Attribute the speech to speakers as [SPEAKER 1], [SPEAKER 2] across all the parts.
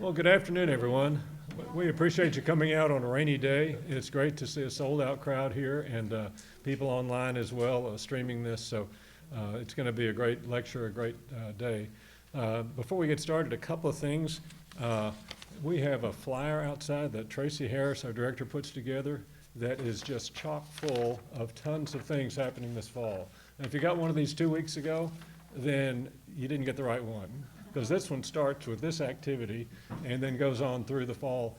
[SPEAKER 1] Well, good afternoon, everyone. We appreciate you coming out on a rainy day. It's great to see a sold-out crowd here and people online as well streaming this. So it's going to be a great lecture, a great day. Before we get started, a couple of things. We have a flyer outside that Tracy Harris, our director, puts together that is just chock full of tons of things happening this fall. And if you got one of these 2 weeks ago, then you didn't get the right one, because this one starts with this activity and then goes on through the fall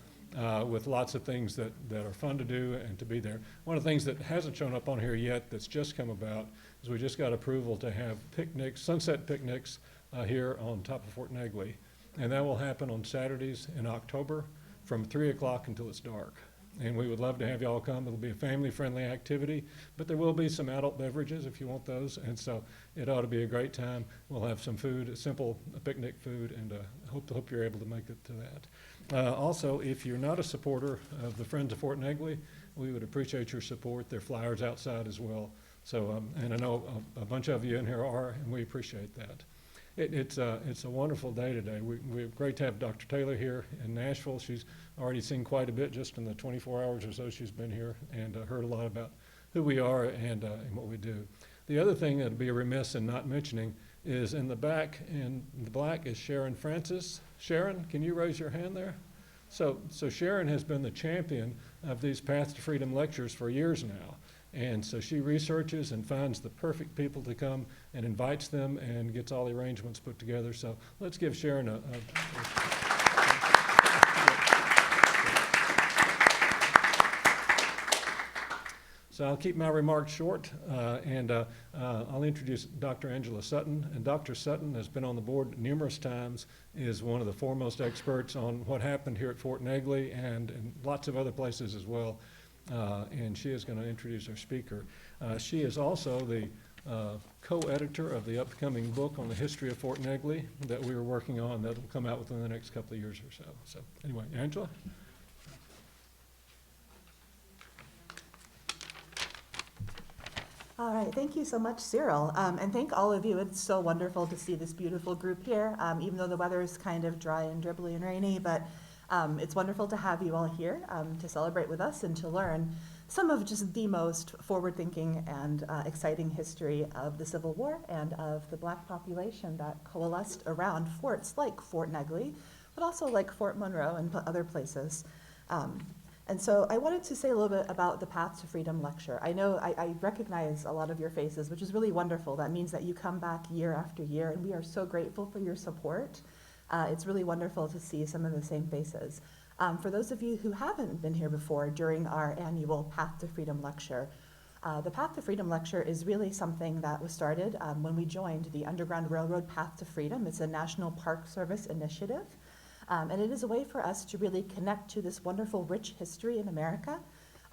[SPEAKER 1] with lots of things that are fun to do and to be there. One of the things that hasn't shown up on here yet that's just come about is we just got approval to have picnics, sunset picnics here on top of Fort Negley. And that will happen on Saturdays in October from 3 o'clock until it's dark. And we would love to have y'all come. It'll be a family-friendly activity, but there will be some adult beverages if you want those. And so it ought to be a great time. We'll have some food, simple picnic food, and hope you're able to make it to that. Also, if you're not a supporter of the Friends of Fort Negley, we would appreciate your support. There are flyers outside as well. So, and I know a bunch of you in here are, and we appreciate that. It's a wonderful day today. We're great to have Dr. Taylor here in Nashville. She's already seen quite a bit just in the 24 hours or so she's been here, and heard a lot about who we are and what we do. The other thing that'd be remiss in not mentioning is in the back in the black is Sharon Francis. Sharon, can you raise your hand there? So Sharon has been the champion of these Path to Freedom lectures for years now. And so she researches and finds the perfect people to come and invites them and gets all the arrangements put together. So let's give Sharon a So I'll keep my remarks short and I'll introduce Dr. Angela Sutton. And Dr. Sutton has been on the board numerous times, is one of the foremost experts on what happened here at Fort Negley and in lots of other places as well. And she is going to introduce our speaker. She is also the co-editor of the upcoming book on the history of Fort Negley that we are working on that will come out within the next couple of years or so. So anyway, Angela?
[SPEAKER 2] All right, thank you so much, Cyril. And thank all of you. It's so wonderful to see this beautiful group here, even though the weather is kind of dry and dribbly and rainy, but it's wonderful to have you all here to celebrate with us and to learn some of just the most forward-thinking and exciting history of the Civil War and of the Black population that coalesced around forts like Fort Negley, but also like Fort Monroe and other places. And so I wanted to say a little bit about the Path to Freedom lecture. I know I recognize a lot of your faces, which is really wonderful. That means that you come back year after year, and we are so grateful for your support. It's really wonderful to see some of the same faces. For those of you who haven't been here before during our annual Path to Freedom lecture, the Path to Freedom lecture is really something that was started when we joined the Underground Railroad Path to Freedom. It's a National Park Service initiative, and it is a way for us to really connect to this wonderful, rich history in America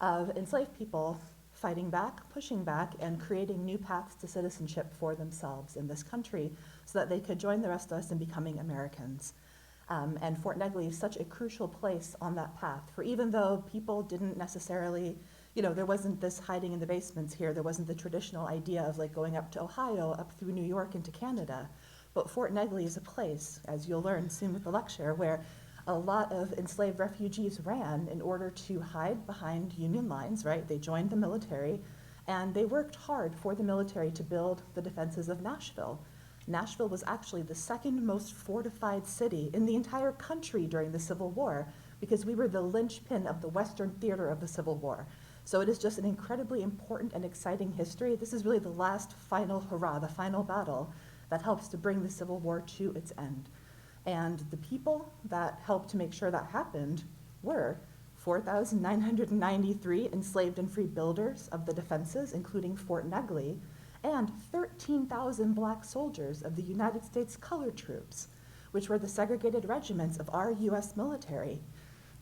[SPEAKER 2] of enslaved people fighting back, pushing back, and creating new paths to citizenship for themselves in this country so that they could join the rest of us in becoming Americans. And Fort Negley is such a crucial place on that path, for even though people didn't necessarily, there wasn't this hiding in the basements here, there wasn't the traditional idea of like going up to Ohio, up through New York into Canada, but Fort Negley is a place, as you'll learn soon with the lecture, where a lot of enslaved refugees ran in order to hide behind Union lines, right? They joined the military, and they worked hard for the military to build the defenses of Nashville. Nashville was actually the second most fortified city in the entire country during the Civil War, because we were the linchpin of the Western theater of the Civil War. So it is just an incredibly important and exciting history. This is really the last final hurrah, the final battle that helps to bring the Civil War to its end. And the people that helped to make sure that happened were 4,993 enslaved and free builders of the defenses, including Fort Negley, and 13,000 black soldiers of the United States Colored Troops, which were the segregated regiments of our US military,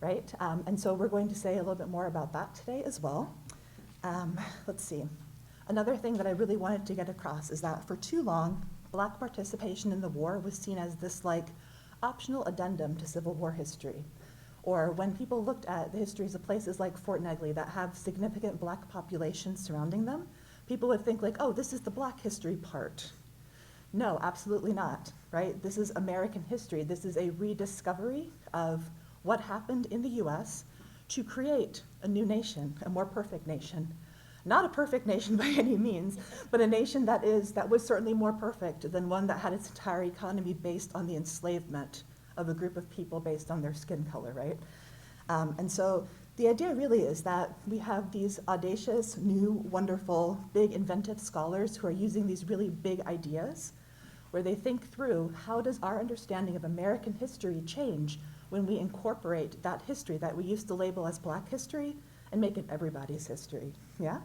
[SPEAKER 2] right? And so we're going to say a little bit more about that today as well. Let's see. Another thing that I really wanted to get across is that for too long, Black participation in the war was seen as this like optional addendum to Civil War history. Or when people looked at the histories of places like Fort Negley that have significant Black populations surrounding them, people would think like, oh, this is the Black history part. No, absolutely not, right? This is American history. This is a rediscovery of what happened in the US to create a new nation, a more perfect nation. Not a perfect nation by any means, but a nation that was certainly more perfect than one that had its entire economy based on the enslavement of a group of people based on their skin color, right? And so the idea really is that we have these audacious, new, wonderful, big, inventive scholars who are using these really big ideas where they think through how does our understanding of American history change when we incorporate that history that we used to label as Black history and make it everybody's history, yeah?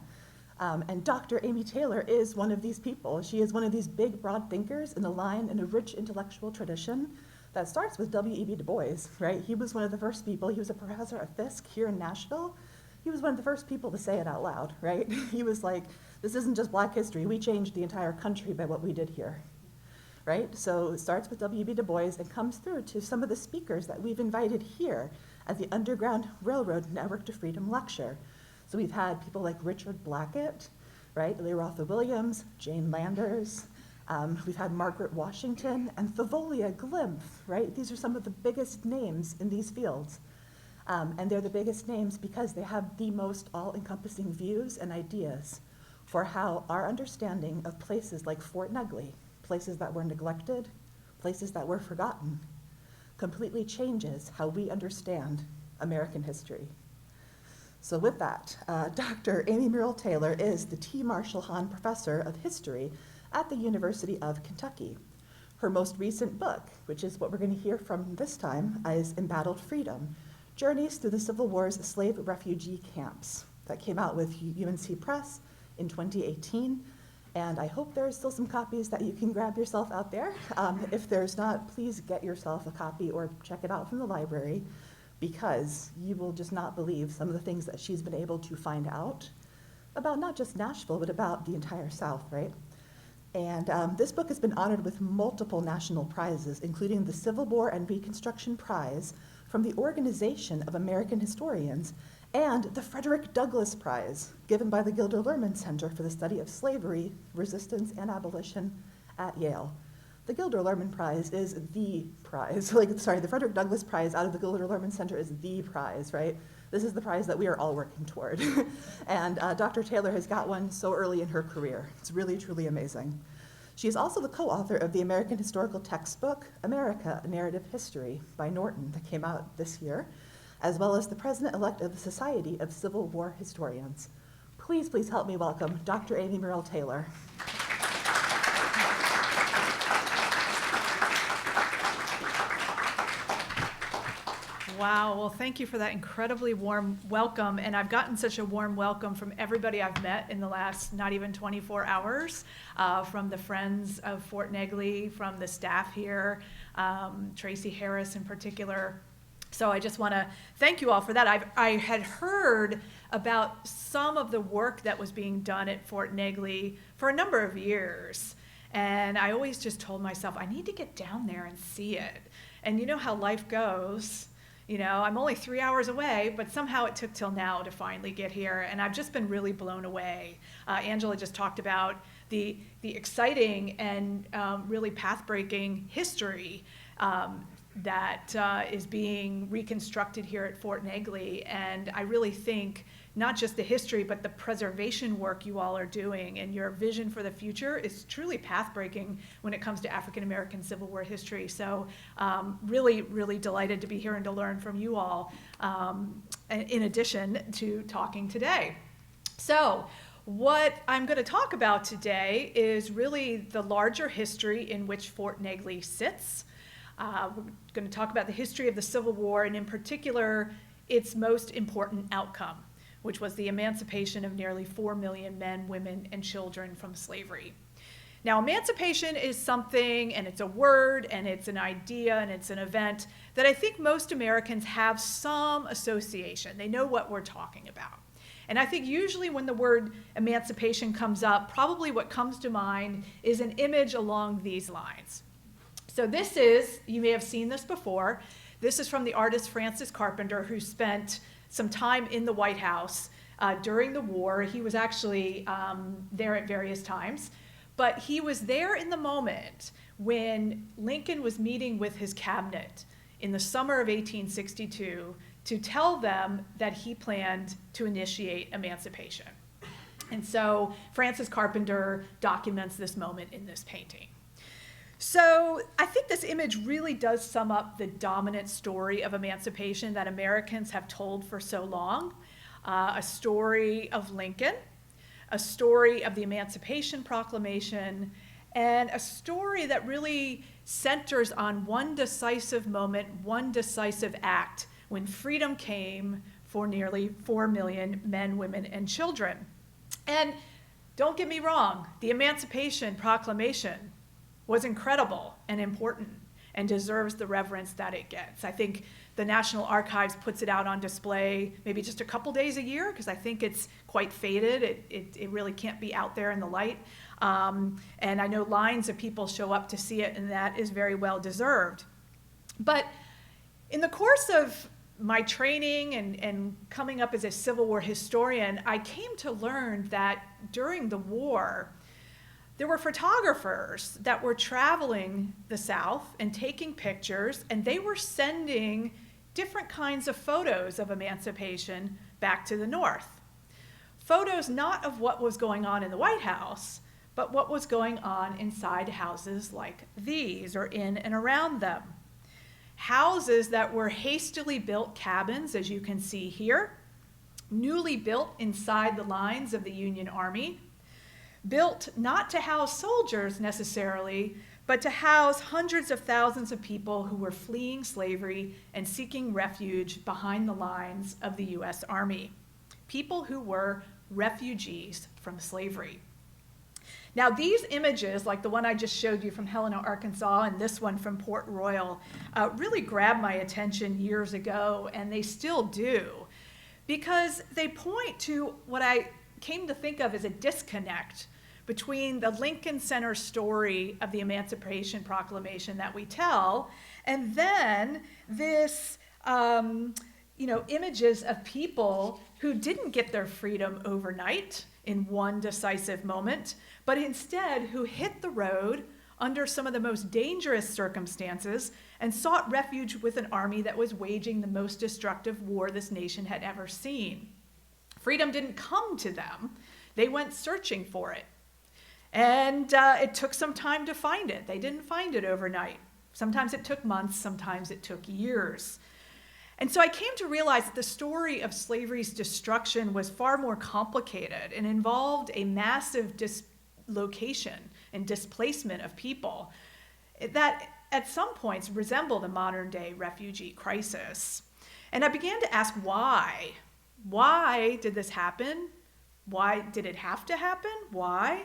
[SPEAKER 2] And Dr. Amy Taylor is one of these people. She is one of these big, broad thinkers in a rich intellectual tradition that starts with W.E.B. Du Bois, right? He was one of the first people. He was a professor at Fisk here in Nashville. He was one of the first people to say it out loud, right? He was like, this isn't just Black history. We changed the entire country by what we did here, right? So it starts with W.E.B. Du Bois and comes through to some of the speakers that we've invited here at the Underground Railroad Network to Freedom Lecture. So we've had people like Richard Blackett, right? Lee Rotha Williams, Jane Landers. We've had Margaret Washington and Thavolia Glimpf, right? These are some of the biggest names in these fields. And they're the biggest names because they have the most all-encompassing views and ideas for how our understanding of places like Fort Negley, places that were neglected, places that were forgotten, completely changes how we understand American history. So with that, Dr. Amy Murrell Taylor is the T. Marshall Hahn Professor of History at the University of Kentucky. Her most recent book, which is what we're going to hear from this time, is Embattled Freedom, Journeys Through the Civil War's Slave Refugee Camps. That came out with UNC Press in 2018. And I hope there's still some copies that you can grab yourself out there. If there's not, please get yourself a copy or check it out from the library, because you will just not believe some of the things that she's been able to find out about not just Nashville, but about the entire South, right? And this book has been honored with multiple national prizes, including the Civil War and Reconstruction Prize from the Organization of American Historians and the Frederick Douglass Prize, given by the Gilder Lehrman Center for the Study of Slavery, Resistance, and Abolition at Yale. The Gilder Lehrman Prize is the prize. The Frederick Douglass Prize out of the Gilder Lehrman Center is the prize, right? This is the prize that we are all working toward. And Dr. Taylor has got one so early in her career. It's really, truly amazing. She is also the co-author of the American historical textbook, America, A Narrative History by Norton, that came out this year, as well as the president-elect of the Society of Civil War Historians. Please, please help me welcome Dr. Amy Murrell Taylor.
[SPEAKER 3] Wow, well, thank you for that incredibly warm welcome. And I've gotten such a warm welcome from everybody I've met in the last not even 24 hours, from the Friends of Fort Negley, from the staff here, Tracy Harris in particular. So I just want to thank you all for that. I had heard about some of the work that was being done at Fort Negley for a number of years. And I always just told myself, I need to get down there and see it. And you know how life goes. You know, I'm only 3 hours away, but somehow it took till now to finally get here, and I've just been really blown away. Angela just talked about the exciting and really path-breaking history that is being reconstructed here at Fort Negley, and I really think not just the history, but the preservation work you all are doing, and your vision for the future is truly path-breaking when it comes to African American Civil War history. So really, really delighted to be here and to learn from you all, in addition to talking today. So what I'm going to talk about today is really the larger history in which Fort Negley sits. We're going to talk about the history of the Civil War, and in particular, its most important outcome, which was the emancipation of nearly 4 million men, women, and children from slavery. Now, emancipation is something, and it's a word, and it's an idea, and it's an event that I think most Americans have some association. They know what we're talking about. And I think usually when the word emancipation comes up, probably what comes to mind is an image along these lines. So this is, you may have seen this before, this is from the artist Francis Carpenter, who spent some time in the White House during the war. He was actually there at various times. but he was there in the moment when Lincoln was meeting with his cabinet in the summer of 1862 to tell them that he planned to initiate emancipation. And so Francis Carpenter documents this moment in this painting. So I think this image really does sum up the dominant story of emancipation that Americans have told for so long. A story of Lincoln, a story of the Emancipation Proclamation, and a story that really centers on one decisive moment, one decisive act when freedom came for nearly 4 million men, women, and children. And don't get me wrong, the Emancipation Proclamation was incredible and important and deserves the reverence that it gets. I think the National Archives puts it out on display maybe just a couple days a year because I think it's quite faded. It really can't be out there in the light. And I know lines of people show up to see it, and that is very well deserved. But in the course of my training and coming up as a Civil War historian, I came to learn that during the war, there were photographers that were traveling the South and taking pictures, and they were sending different kinds of photos of emancipation back to the North. Photos not of what was going on in the White House, but what was going on inside houses like these or in and around them. Houses that were hastily built cabins, as you can see here, newly built inside the lines of the Union Army, built not to house soldiers necessarily, but to house hundreds of thousands of people who were fleeing slavery and seeking refuge behind the lines of the U.S. Army. People who were refugees from slavery. Now, these images, like the one I just showed you from Helena, Arkansas, and this one from Port Royal, really grabbed my attention years ago, and they still do, because they point to what I came to think of as a disconnect between the Lincoln Center story of the Emancipation Proclamation that we tell, and then this, images of people who didn't get their freedom overnight in one decisive moment, but instead who hit the road under some of the most dangerous circumstances and sought refuge with an army that was waging the most destructive war this nation had ever seen. Freedom didn't come to them. They went searching for it. And it took some time to find it. They didn't find it overnight. Sometimes it took months, sometimes it took years. And so I came to realize that the story of slavery's destruction was far more complicated and involved a massive dislocation and displacement of people that at some points resembled a modern day refugee crisis. And I began to ask why. Why did this happen? Why did it have to happen? Why?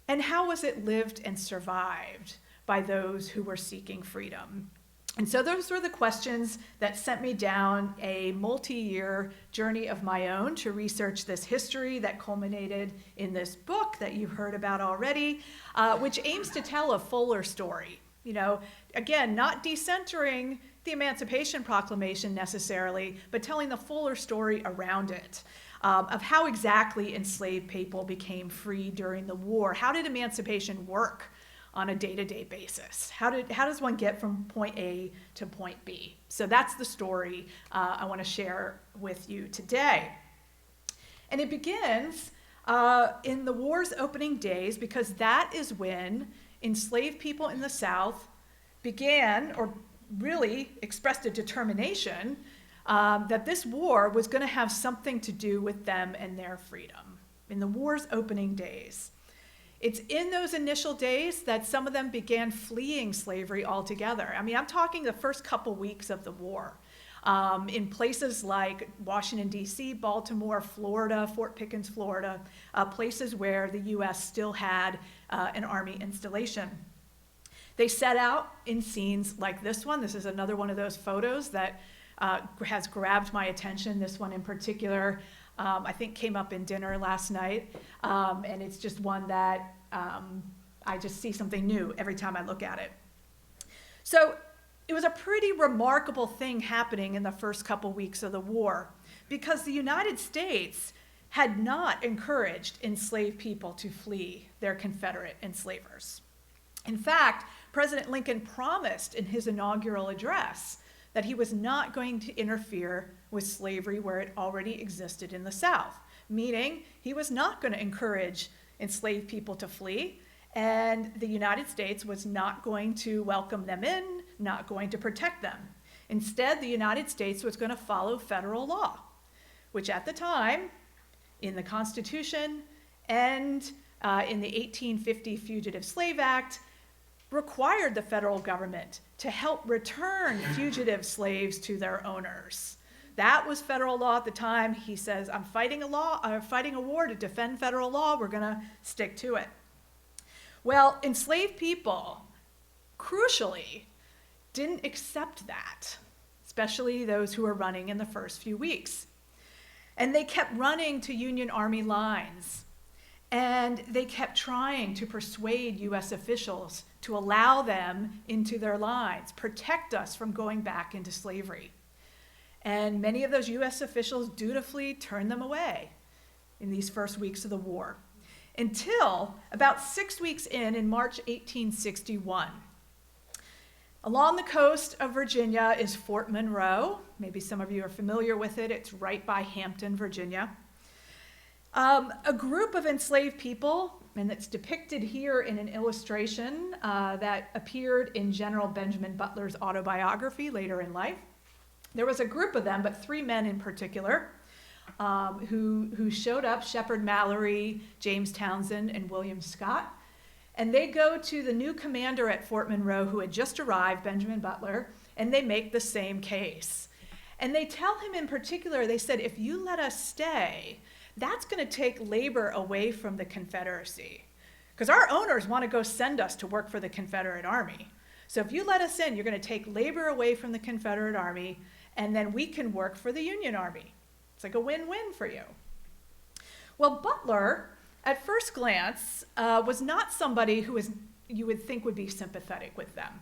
[SPEAKER 3] And how was it lived and survived by those who were seeking freedom? And so those were the questions that sent me down a multi-year journey of my own to research this history that culminated in this book that you've heard about already, which aims to tell a fuller story. Again, not decentering the Emancipation Proclamation necessarily, but telling the fuller story around it, of how exactly enslaved people became free during the war. How did emancipation work on a day-to-day basis? How does one get from point A to point B? So that's the story I want to share with you today. And it begins in the war's opening days, because that is when enslaved people in the South began, or really expressed a determination that this war was going to have something to do with them and their freedom. In the war's opening days. It's in those initial days that some of them began fleeing slavery altogether. I mean, I'm talking the first couple weeks of the war. In places like Washington, D.C., Baltimore, Florida, Fort Pickens, Florida, places where the U.S. still had an army installation. They set out in scenes like this one. This is another one of those photos that has grabbed my attention. This one in particular, I think came up in dinner last night. And it's just one that I just see something new every time I look at it. So it was a pretty remarkable thing happening in the first couple weeks of the war, because the United States had not encouraged enslaved people to flee their Confederate enslavers. In fact, President Lincoln promised in his inaugural address that he was not going to interfere with slavery where it already existed in the South, meaning he was not going to encourage enslaved people to flee, and the United States was not going to welcome them in, not going to protect them. Instead, the United States was going to follow federal law, which at the time, in the Constitution and in the 1850 Fugitive Slave Act, required the federal government to help return fugitive slaves to their owners. That was federal law at the time. He says, I'm fighting a war to defend federal law. We're going to stick to it. Well, enslaved people, crucially, didn't accept that, especially those who were running in the first few weeks. And they kept running to Union Army lines, and they kept trying to persuade U.S. officials to allow them into their lines, protect us from going back into slavery. And many of those U.S. officials dutifully turned them away in these first weeks of the war, until about 6 weeks in March 1861. Along the coast of Virginia is Fort Monroe. Maybe some of you are familiar with it. It's right by Hampton, Virginia. A group of enslaved people, and it's depicted here in an illustration that appeared in General Benjamin Butler's autobiography later in life. There was a group of them, but 3 men in particular, who showed up: Shepard Mallory, James Townsend, and William Scott. And they go to the new commander at Fort Monroe, who had just arrived, Benjamin Butler, and they make the same case. And they tell him in particular, they said, if you let us stay, that's going to take labor away from the Confederacy. Because our owners want to go send us to work for the Confederate Army. So if you let us in, you're going to take labor away from the Confederate Army, and then we can work for the Union Army. It's like a win-win for you. Well, Butler, at first glance, was not somebody who you would think would be sympathetic with them.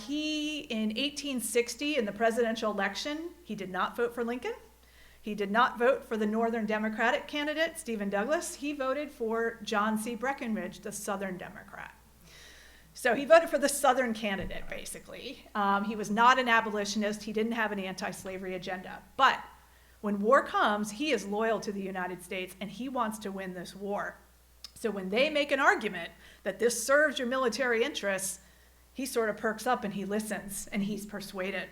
[SPEAKER 3] He, in 1860, in the presidential election, he did not vote for Lincoln. He did not vote for the Northern Democratic candidate, Stephen Douglas. He voted for John C. Breckinridge, the Southern Democrat. So he voted for the Southern candidate, basically. He was not an abolitionist. He didn't have an anti-slavery agenda. But when war comes, he is loyal to the United States, and he wants to win this war. So when they make an argument that this serves your military interests, he sort of perks up and he listens, and he's persuaded.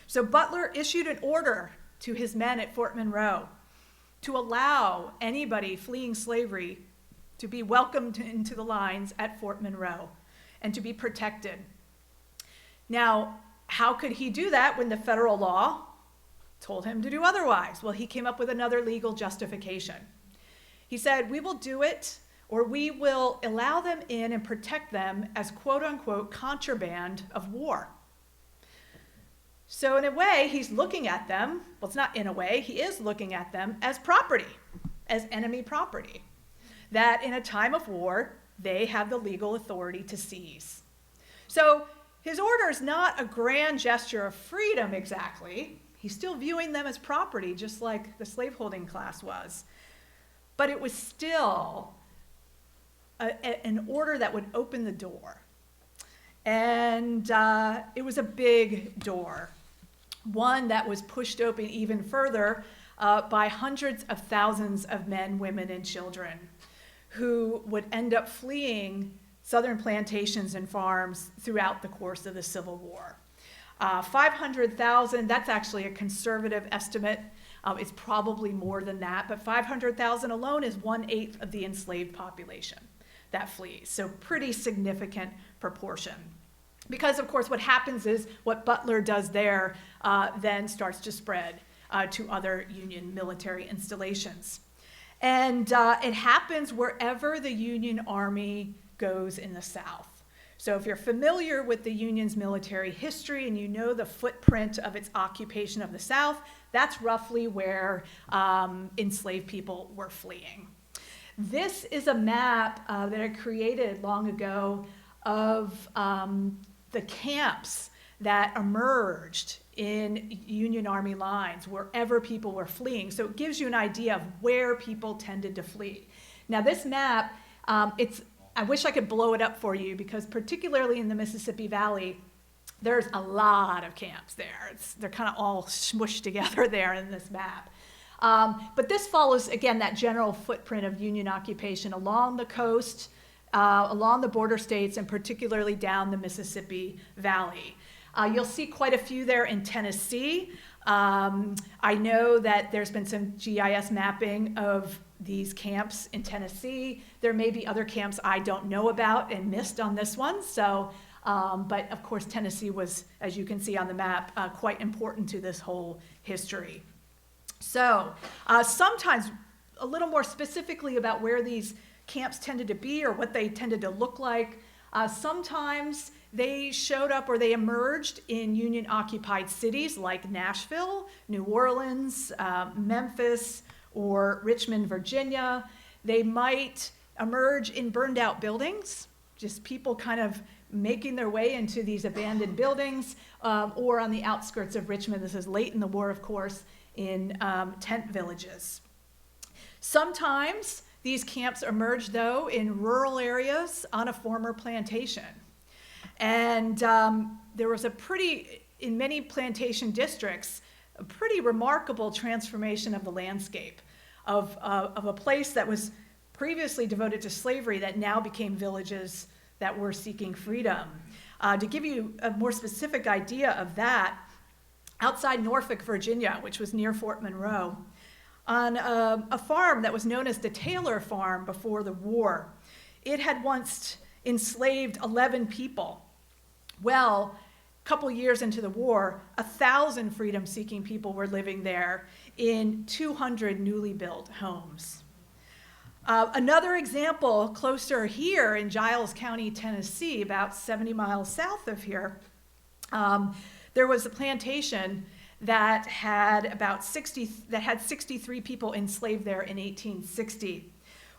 [SPEAKER 3] So Butler issued an order to his men at Fort Monroe to allow anybody fleeing slavery to be welcomed into the lines at Fort Monroe and to be protected. Now, how could he do that when the federal law told him to do otherwise? Well, he came up with another legal justification. He said, we will do it, or we will allow them in and protect them as quote unquote contraband of war. So in a way, he's looking at them, well, it's not in a way, he is looking at them as property, as enemy property, that in a time of war, they have the legal authority to seize. So his order is not a grand gesture of freedom exactly. He's still viewing them as property, just like the slaveholding class was. But it was still an order that would open the door. And it was a big door, one that was pushed open even further by hundreds of thousands of men, women, and children who would end up fleeing southern plantations and farms throughout the course of the Civil War. 500,000, that's actually a conservative estimate. It's probably more than that, but 500,000 alone is 1/8 of the enslaved population that flees. So pretty significant proportion. Because of course what happens is what Butler does there then starts to spread to other Union military installations. And it happens wherever the Union Army goes in the South. So if you're familiar with the Union's military history and you know the footprint of its occupation of the South, that's roughly where enslaved people were fleeing. This is a map that I created long ago of the camps that emerged in Union Army lines wherever people were fleeing. So it gives you an idea of where people tended to flee. Now this map, I wish I could blow it up for you, because particularly in the Mississippi Valley, there's a lot of camps there. They're kind of all smushed together there in this map. But this follows, again, that general footprint of Union occupation along the coast, along the border states, and particularly down the Mississippi Valley. You'll see quite a few there in Tennessee. I know that there's been some GIS mapping of these camps in Tennessee. There may be other camps I don't know about and missed on this one. So, but of course, Tennessee was, as you can see on the map, quite important to this whole history. So sometimes a little more specifically about where these camps tended to be or what they tended to look like. Sometimes they showed up or they emerged in Union-occupied cities like Nashville, New Orleans, Memphis, or Richmond, Virginia. They might emerge in burned out buildings, just people kind of making their way into these abandoned buildings, or on the outskirts of Richmond. This is late in the war, of course, in tent villages. Sometimes these camps emerge, though, in rural areas on a former plantation. And there was in many plantation districts, a pretty remarkable transformation of the landscape of a place that was previously devoted to slavery that now became villages that were seeking freedom. To give you a more specific idea of that, outside Norfolk, Virginia, which was near Fort Monroe, on a farm that was known as the Taylor Farm before the war, it had once enslaved 11 people. Well, a couple years into the war, 1,000 freedom-seeking people were living there in 200 newly built homes. Another example closer here in Giles County, Tennessee, about 70 miles south of here, there was a plantation that had 63 people enslaved there in 1860.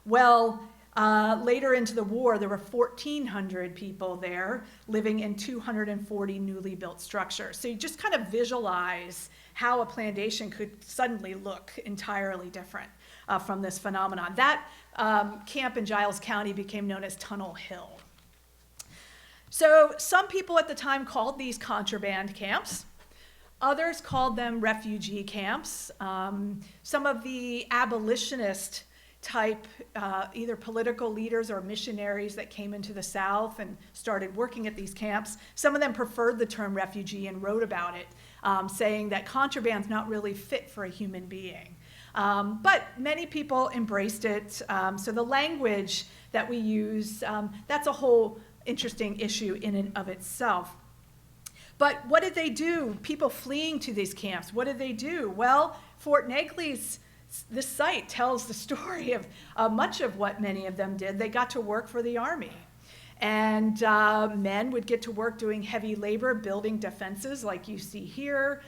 [SPEAKER 3] Well, later into the war, there were 1,400 people there living in 240 newly built structures. So you just kind of visualize how a plantation could suddenly look entirely different from this phenomenon. That camp in Giles County became known as Tunnel Hill. So some people at the time called these contraband camps. Others called them refugee camps. Some of the abolitionist type, either political leaders or missionaries that came into the South and started working at these camps, some of them preferred the term refugee and wrote about it, saying that contraband's not really fit for a human being. But many people embraced it. So the language that we use, that's a whole interesting issue in and of itself. But what did they do? People fleeing to these camps, what did they do? Well, Fort Negley's, this site tells the story of much of what many of them did. They got to work for the Army. And men would get to work doing heavy labor, building defenses like you see here,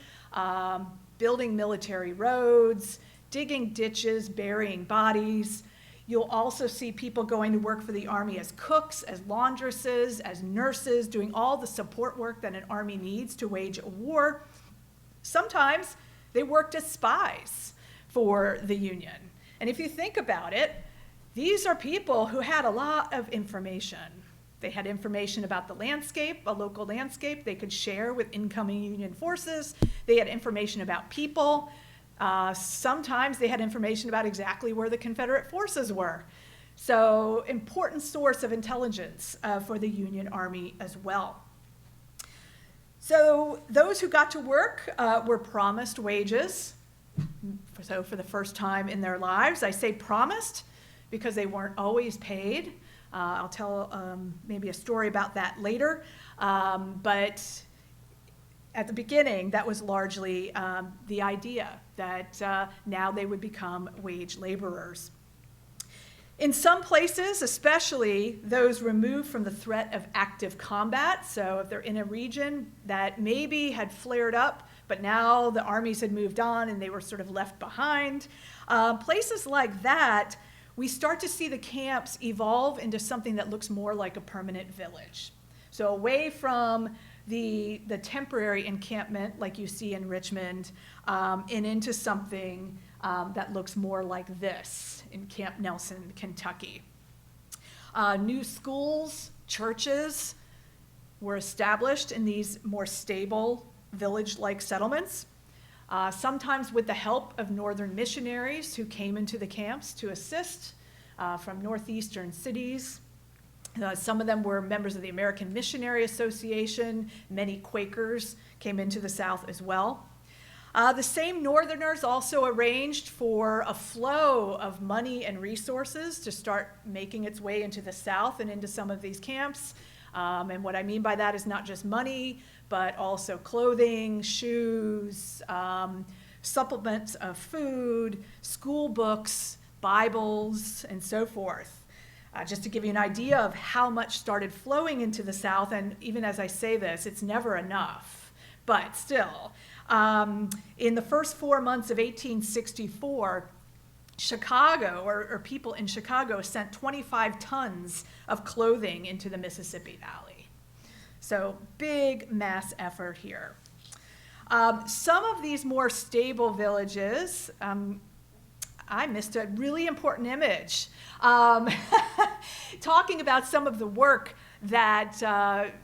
[SPEAKER 3] building military roads, digging ditches, burying bodies. You'll also see people going to work for the Army as cooks, as laundresses, as nurses, doing all the support work that an Army needs to wage a war. Sometimes they worked as spies for the Union. And if you think about it, these are people who had a lot of information. They had information about the landscape, a local landscape they could share with incoming Union forces. They had information about people. Sometimes they had information about exactly where the Confederate forces were. So, important source of intelligence for the Union Army as well. So, those who got to work were promised wages. So, for the first time in their lives, I say promised because they weren't always paid. I'll tell maybe a story about that later. But at the beginning, that was largely the idea that now they would become wage laborers. In some places, especially those removed from the threat of active combat, so if they're in a region that maybe had flared up, but now the armies had moved on and they were sort of left behind, places like that, we start to see the camps evolve into something that looks more like a permanent village. So away from the temporary encampment like you see in Richmond and into something that looks more like this in Camp Nelson, Kentucky. New schools, churches were established in these more stable village-like settlements, sometimes with the help of northern missionaries who came into the camps to assist from northeastern cities. Some of them were members of the American Missionary Association. Many Quakers came into the South as well. The same Northerners also arranged for a flow of money and resources to start making its way into the South and into some of these camps. And what I mean by that is not just money, but also clothing, shoes, supplements of food, school books, Bibles, and so forth. Just to give you an idea of how much started flowing into the South, and even as I say this, it's never enough, but still. In the first 4 months of 1864, Chicago, or people in Chicago, sent 25 tons of clothing into the Mississippi Valley. So big mass effort here. Some of these more stable villages, I missed a really important image. Talking about some of the work that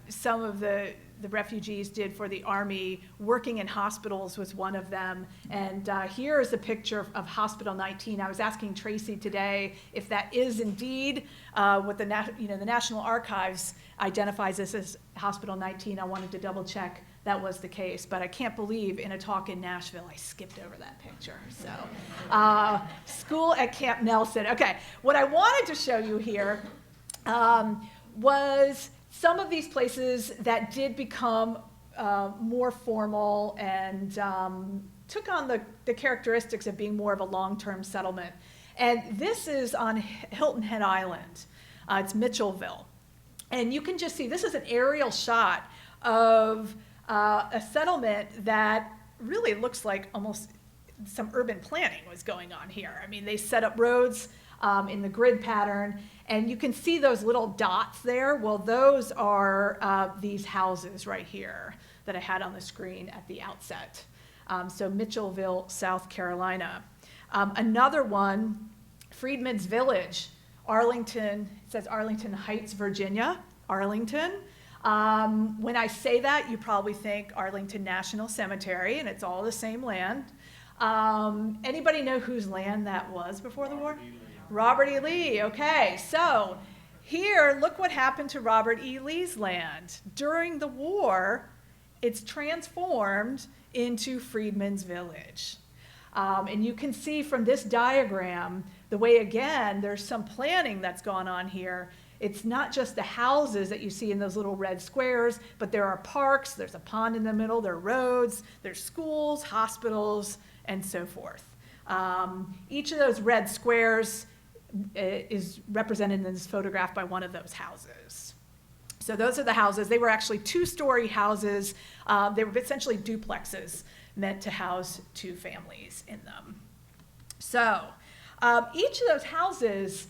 [SPEAKER 3] some of the refugees did for the Army. Working in hospitals was one of them. And here is a picture of Hospital 19. I was asking Tracy today if that is indeed what the National Archives identifies this as Hospital 19. I wanted to double check that was the case, but I can't believe in a talk in Nashville I skipped over that picture. So, school at Camp Nelson. Okay, what I wanted to show you here was some of these places that did become more formal and took on the characteristics of being more of a long-term settlement. And this is on Hilton Head Island. It's Mitchellville. And you can just see, this is an aerial shot of a settlement that really looks like almost some urban planning was going on here. I mean, they set up roads in the grid pattern, and you can see those little dots there. Well, those are these houses right here that I had on the screen at the outset. So Mitchellville, South Carolina. Another one, Freedman's Village, Arlington, it says Arlington Heights, Virginia, Arlington. When I say that, you probably think Arlington National Cemetery, and it's all the same land. Anybody know whose land that was before the war? Robert E. Lee, okay. So here, look what happened to Robert E. Lee's land. During the war, it's transformed into Freedman's Village. And you can see from this diagram, the way, again, there's some planning that's gone on here. It's not just the houses that you see in those little red squares, but there are parks, there's a pond in the middle, there are roads, there's schools, hospitals, and so forth. Each of those red squares is represented in this photograph by one of those houses. So those are the houses. They were actually two-story houses. They were essentially duplexes meant to house two families in them. So each of those houses,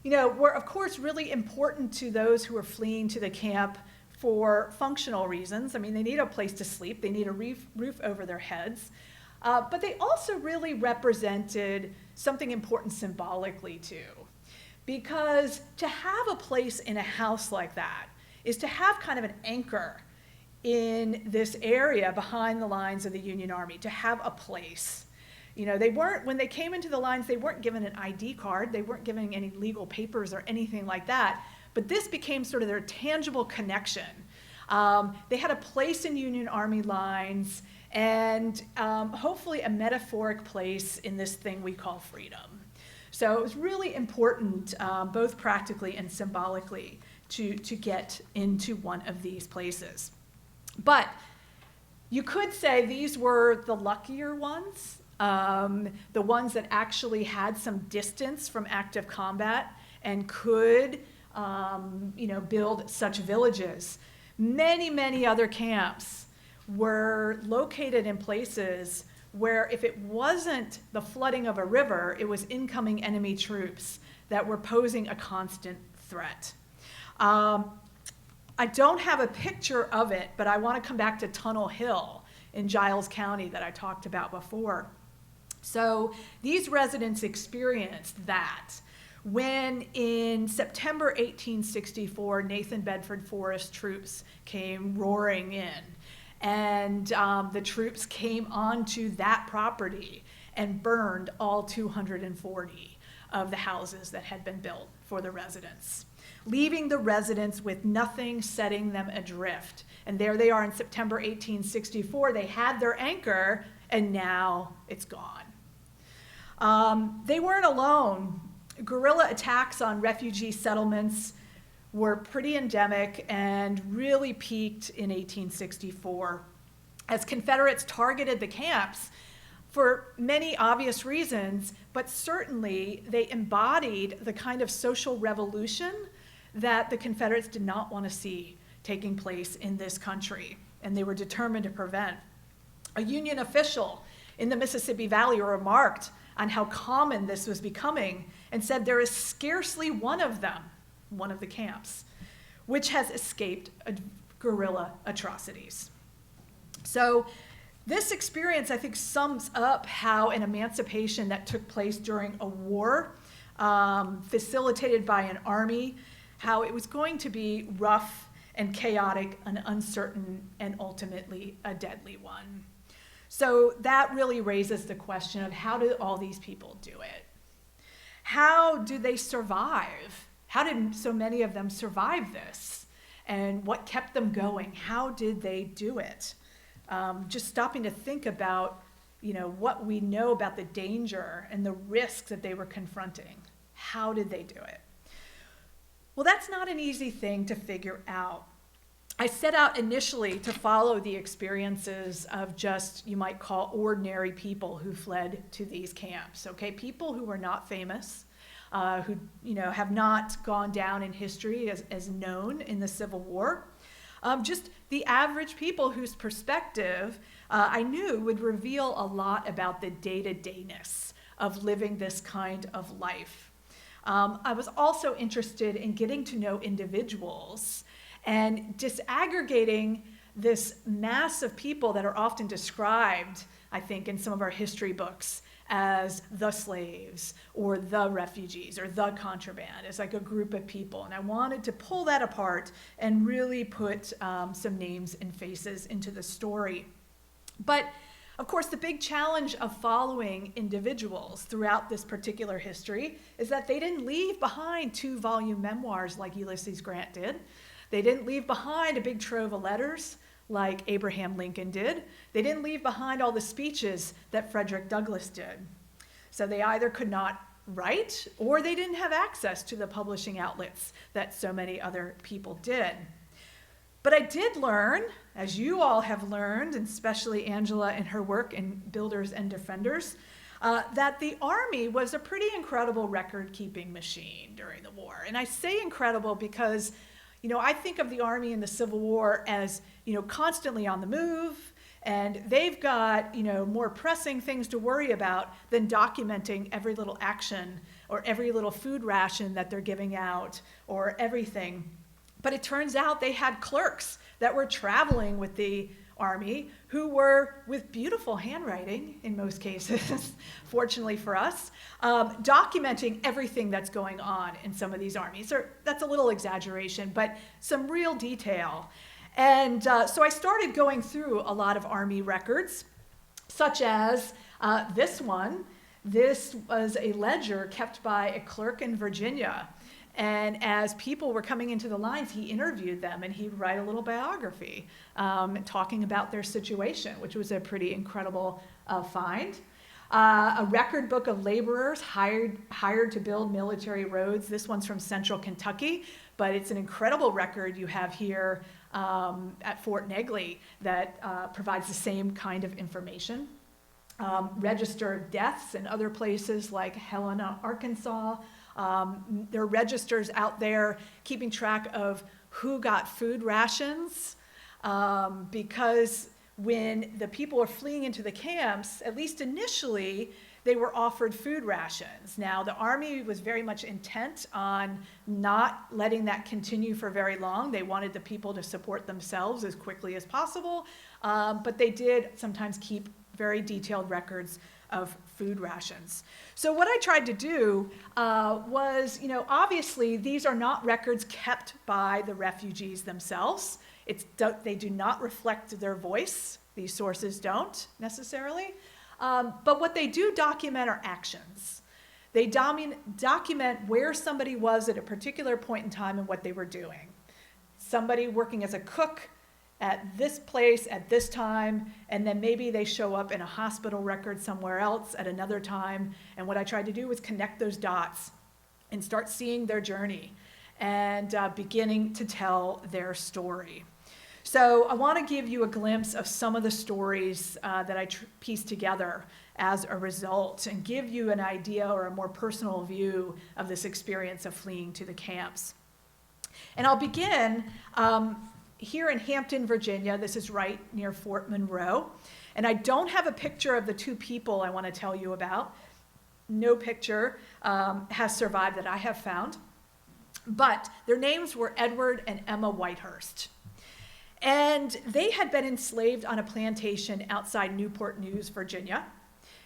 [SPEAKER 3] were of course really important to those who were fleeing to the camp for functional reasons. I mean, they need a place to sleep. They need a roof over their heads. But they also really represented something important symbolically too. Because to have a place in a house like that is to have kind of an anchor in this area behind the lines of the Union Army, to have a place. They weren't, when they came into the lines, they weren't given an ID card, they weren't given any legal papers or anything like that, but this became sort of their tangible connection. They had a place in Union Army lines, and hopefully a metaphoric place in this thing we call freedom. So it was really important, both practically and symbolically, to get into one of these places. But you could say these were the luckier ones, the ones that actually had some distance from active combat and could, build such villages. Many, many other camps were located in places where if it wasn't the flooding of a river, it was incoming enemy troops that were posing a constant threat. I don't have a picture of it, but I want to come back to Tunnel Hill in Giles County that I talked about before. So these residents experienced that when in September 1864, Nathan Bedford Forrest troops came roaring in. And the troops came onto that property and burned all 240 of the houses that had been built for the residents, leaving the residents with nothing, setting them adrift. And there they are in September 1864. They had their anchor, and now it's gone. They weren't alone. Guerrilla attacks on refugee settlements were pretty endemic and really peaked in 1864 as Confederates targeted the camps for many obvious reasons, but certainly they embodied the kind of social revolution that the Confederates did not want to see taking place in this country, and they were determined to prevent. A Union official in the Mississippi Valley remarked on how common this was becoming and said there is scarcely one of them, one of the camps, which has escaped guerrilla atrocities. So this experience, I think, sums up how an emancipation that took place during a war, facilitated by an army, how it was going to be rough and chaotic and uncertain and ultimately a deadly one. So that really raises the question of how did all these people do it? How do they survive? How did so many of them survive this? And what kept them going? How did they do it? Just stopping to think about, what we know about the danger and the risks that they were confronting. How did they do it? Well, that's not an easy thing to figure out. I set out initially to follow the experiences of just, you might call, ordinary people who fled to these camps, okay? People who were not famous, who have not gone down in history as known in the Civil War. Just the average people whose perspective I knew would reveal a lot about the day-to-dayness of living this kind of life. I was also interested in getting to know individuals and disaggregating this mass of people that are often described, I think, in some of our history books as the slaves or the refugees or the contraband, as like a group of people. And I wanted to pull that apart and really put some names and faces into the story. But of course, the big challenge of following individuals throughout this particular history is that they didn't leave behind 2-volume memoirs like Ulysses Grant did. They didn't leave behind a big trove of letters like Abraham Lincoln did. They didn't leave behind all the speeches that Frederick Douglass did. So they either could not write or they didn't have access to the publishing outlets that so many other people did. But I did learn, as you all have learned, and especially Angela in her work in Builders and Defenders, that the Army was a pretty incredible record-keeping machine during the war. And I say incredible because I think of the Army in the Civil War as, constantly on the move, and they've got, more pressing things to worry about than documenting every little action or every little food ration that they're giving out or everything. But it turns out they had clerks that were traveling with the Army who were, with beautiful handwriting in most cases, fortunately for us, documenting everything that's going on in some of these armies. That's a little exaggeration, but some real detail. And so I started going through a lot of Army records, such as this one. This was a ledger kept by a clerk in Virginia. And as people were coming into the lines, he interviewed them and he'd write a little biography talking about their situation, which was a pretty incredible find. A record book of laborers hired to build military roads. This one's from Central Kentucky, but it's an incredible record you have here at Fort Negley that provides the same kind of information. Register of deaths in other places like Helena, Arkansas. There are registers out there keeping track of who got food rations because when the people are fleeing into the camps, at least initially, they were offered food rations. Now, the Army was very much intent on not letting that continue for very long. They wanted the people to support themselves as quickly as possible, but they did sometimes keep very detailed records of food rations. So what I tried to do was, obviously these are not records kept by the refugees themselves. They do not reflect their voice. These sources don't necessarily. But what they do document are actions. They document where somebody was at a particular point in time and what they were doing. Somebody working as a cook at this place at this time, and then maybe they show up in a hospital record somewhere else at another time. And what I tried to do was connect those dots and start seeing their journey and beginning to tell their story. So I want to give you a glimpse of some of the stories that I pieced together as a result and give you an idea or a more personal view of this experience of fleeing to the camps. And I'll begin here in Hampton, Virginia. This is right near Fort Monroe. And I don't have a picture of the two people I want to tell you about. No picture has survived that I have found. But their names were Edward and Emma Whitehurst. And they had been enslaved on a plantation outside Newport News, Virginia.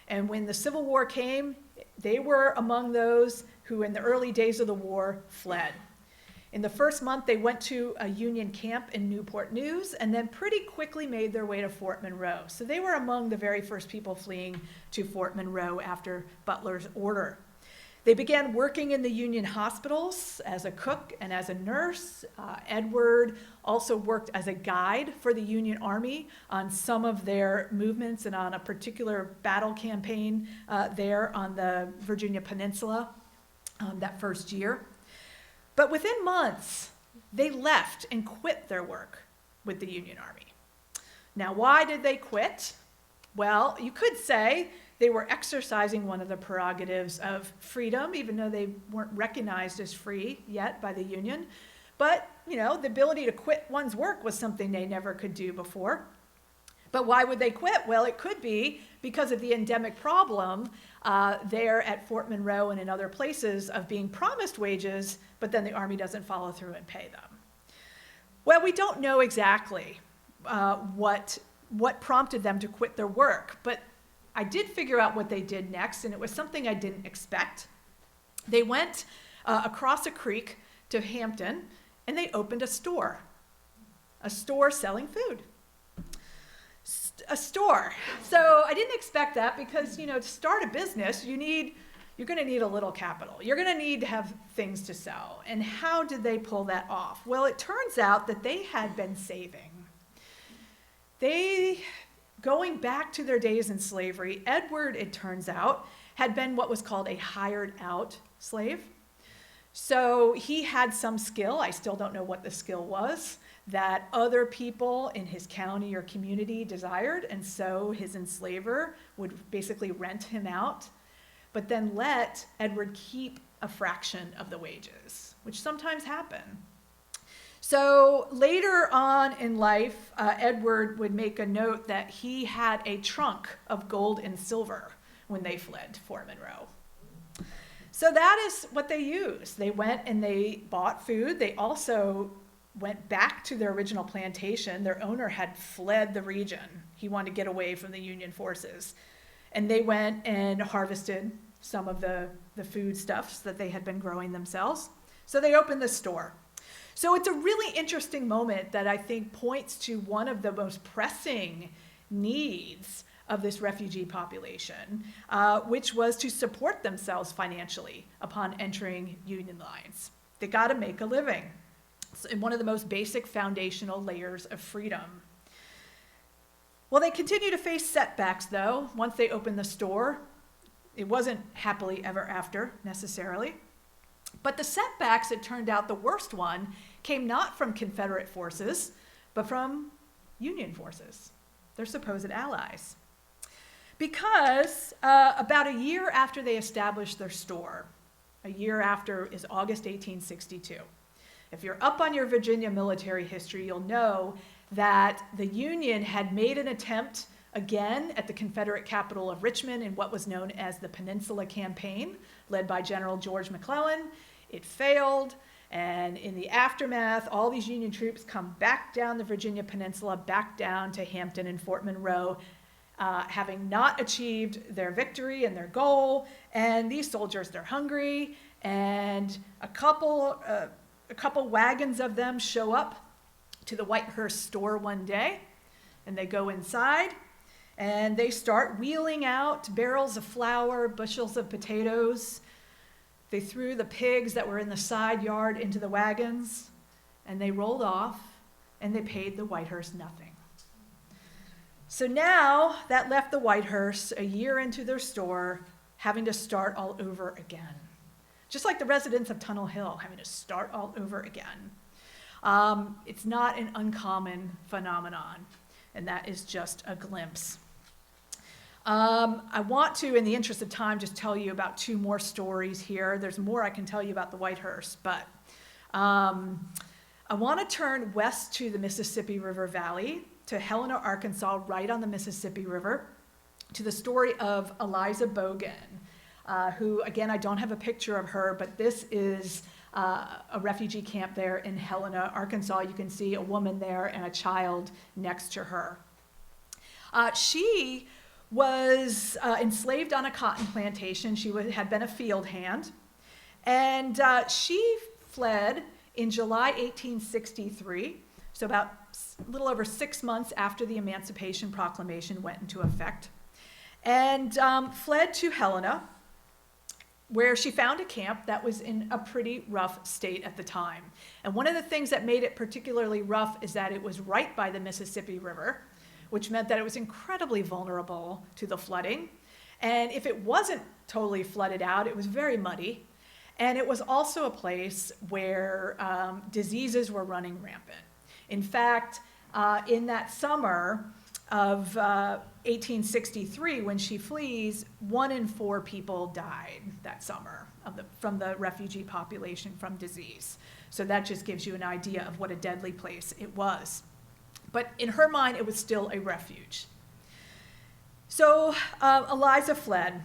[SPEAKER 3] And when the Civil War came, they were among those who in the early days of the war fled. In the first month, they went to a Union camp in Newport News and then pretty quickly made their way to Fort Monroe. So they were among the very first people fleeing to Fort Monroe after Butler's order. They began working in the Union hospitals as a cook and as a nurse. Edward also worked as a guide for the Union Army on some of their movements and on a particular battle campaign there on the Virginia Peninsula that first year. But within months, they left and quit their work with the Union Army. Now, why did they quit? Well, you could say they were exercising one of the prerogatives of freedom, even though they weren't recognized as free yet by the Union. But, the ability to quit one's work was something they never could do before. But why would they quit? Well, it could be because of the endemic problem there at Fort Monroe and in other places of being promised wages, but then the Army doesn't follow through and pay them. Well, we don't know exactly what prompted them to quit their work, but I did figure out what they did next, and it was something I didn't expect. They went across a creek to Hampton, and they opened a store selling food. A store. So I didn't expect that because, to start a business, you're going to need a little capital. You're going to need to have things to sell. And how did they pull that off? Well, it turns out that they had been saving. Going back to their days in slavery, Edward, it turns out, had been what was called a hired out slave. So he had some skill, I still don't know what the skill was, that other people in his county or community desired, and so his enslaver would basically rent him out, but then let Edward keep a fraction of the wages, which sometimes happen. So later on in life, Edward would make a note that he had a trunk of gold and silver when they fled Fort Monroe. So that is what they used. They went and they bought food. They also went back to their original plantation. Their owner had fled the region. He wanted to get away from the Union forces. And they went and harvested some of the foodstuffs that they had been growing themselves. So they opened this store. So it's a really interesting moment that I think points to one of the most pressing needs of this refugee population, which was to support themselves financially upon entering Union lines. They got to make a living. It's one of the most basic foundational layers of freedom. Well, they continue to face setbacks, though. Once they opened the store, it wasn't happily ever after, necessarily. But the setbacks, it turned out the worst one, came not from Confederate forces, but from Union forces, their supposed allies. Because about a year after they established their store, a year after is August 1862. If you're up on your Virginia military history, you'll know that the Union had made an attempt again at the Confederate capital of Richmond in what was known as the Peninsula Campaign, led by General George McClellan. It failed, and in the aftermath, all these Union troops come back down the Virginia Peninsula, back down to Hampton and Fort Monroe, having not achieved their victory and their goal. And these soldiers, they're hungry, and a couple wagons of them show up to the Whitehurst store one day, and they go inside, and they start wheeling out barrels of flour, bushels of potatoes. They threw the pigs that were in the side yard into the wagons, and they rolled off, and they paid the Whitehurst nothing. So now that left the Whitehurst a year into their store, having to start all over again. Just like the residents of Tunnel Hill having to start all over again. It's not an uncommon phenomenon, and that is just a glimpse. I want to, in the interest of time, just tell you about two more stories here. There's more I can tell you about the Whitehurst, but I want to turn west to the Mississippi River Valley, to Helena, Arkansas, right on the Mississippi River, to the story of Eliza Bogan, who, again, I don't have a picture of her, but this is a refugee camp there in Helena, Arkansas. You can see a woman there and a child next to her. She was enslaved on a cotton plantation. She had been a field hand, and she fled in July 1863, so about a little over 6 months after the Emancipation Proclamation went into effect, and fled to Helena, where she found a camp that was in a pretty rough state at the time. And one of the things that made it particularly rough is that it was right by the Mississippi River, which meant that it was incredibly vulnerable to the flooding. And if it wasn't totally flooded out, it was very muddy. And it was also a place where diseases were running rampant. In fact, in that summer of 1863, when she flees, 1 in 4 people died that summer from the refugee population from disease. So that just gives you an idea of what a deadly place it was. But in her mind, it was still a refuge. So Eliza fled.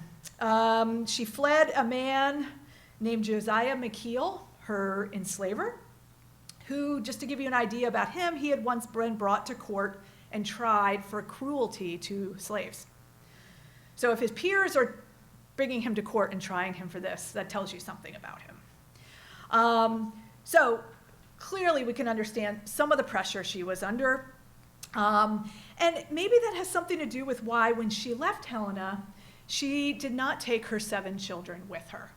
[SPEAKER 3] She fled a man named Josiah McKeel, her enslaver, who, just to give you an idea about him, he had once been brought to court and tried for cruelty to slaves. So if his peers are bringing him to court and trying him for this, that tells you something about him. So clearly we can understand some of the pressure she was under. And maybe that has something to do with why when she left Helena, she did not take her 7 children with her.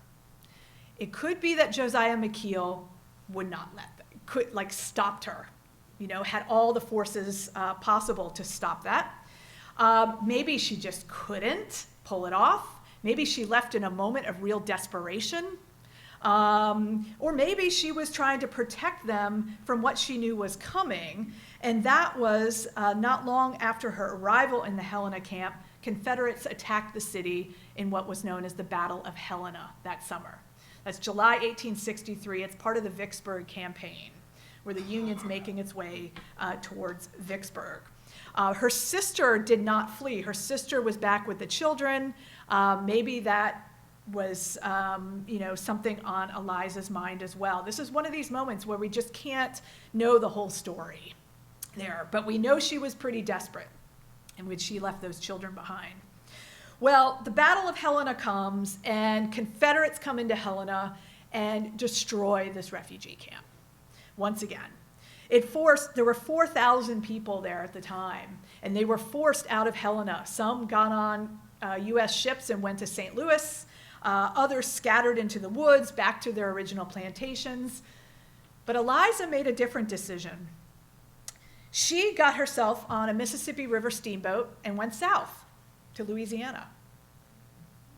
[SPEAKER 3] It could be that Josiah McKeel would not let them, stopped her, had all the forces possible to stop that. Maybe she just couldn't pull it off. Maybe she left in a moment of real desperation. Or maybe she was trying to protect them from what she knew was coming. And that was not long after her arrival in the Helena camp, Confederates attacked the city in what was known as the Battle of Helena that summer. That's July 1863. It's part of the Vicksburg campaign, where the Union's making its way towards Vicksburg. Her sister did not flee. Her sister was back with the children. Maybe that was something on Eliza's mind as well. This is one of these moments where we just can't know the whole story there, but we know she was pretty desperate, and when she left those children behind. Well, the Battle of Helena comes, and Confederates come into Helena and destroy this refugee camp once again. There were 4,000 people there at the time, and they were forced out of Helena. Some got on U.S. ships and went to St. Louis. Others scattered into the woods, back to their original plantations. But Eliza made a different decision. She got herself on a Mississippi River steamboat and went south to Louisiana.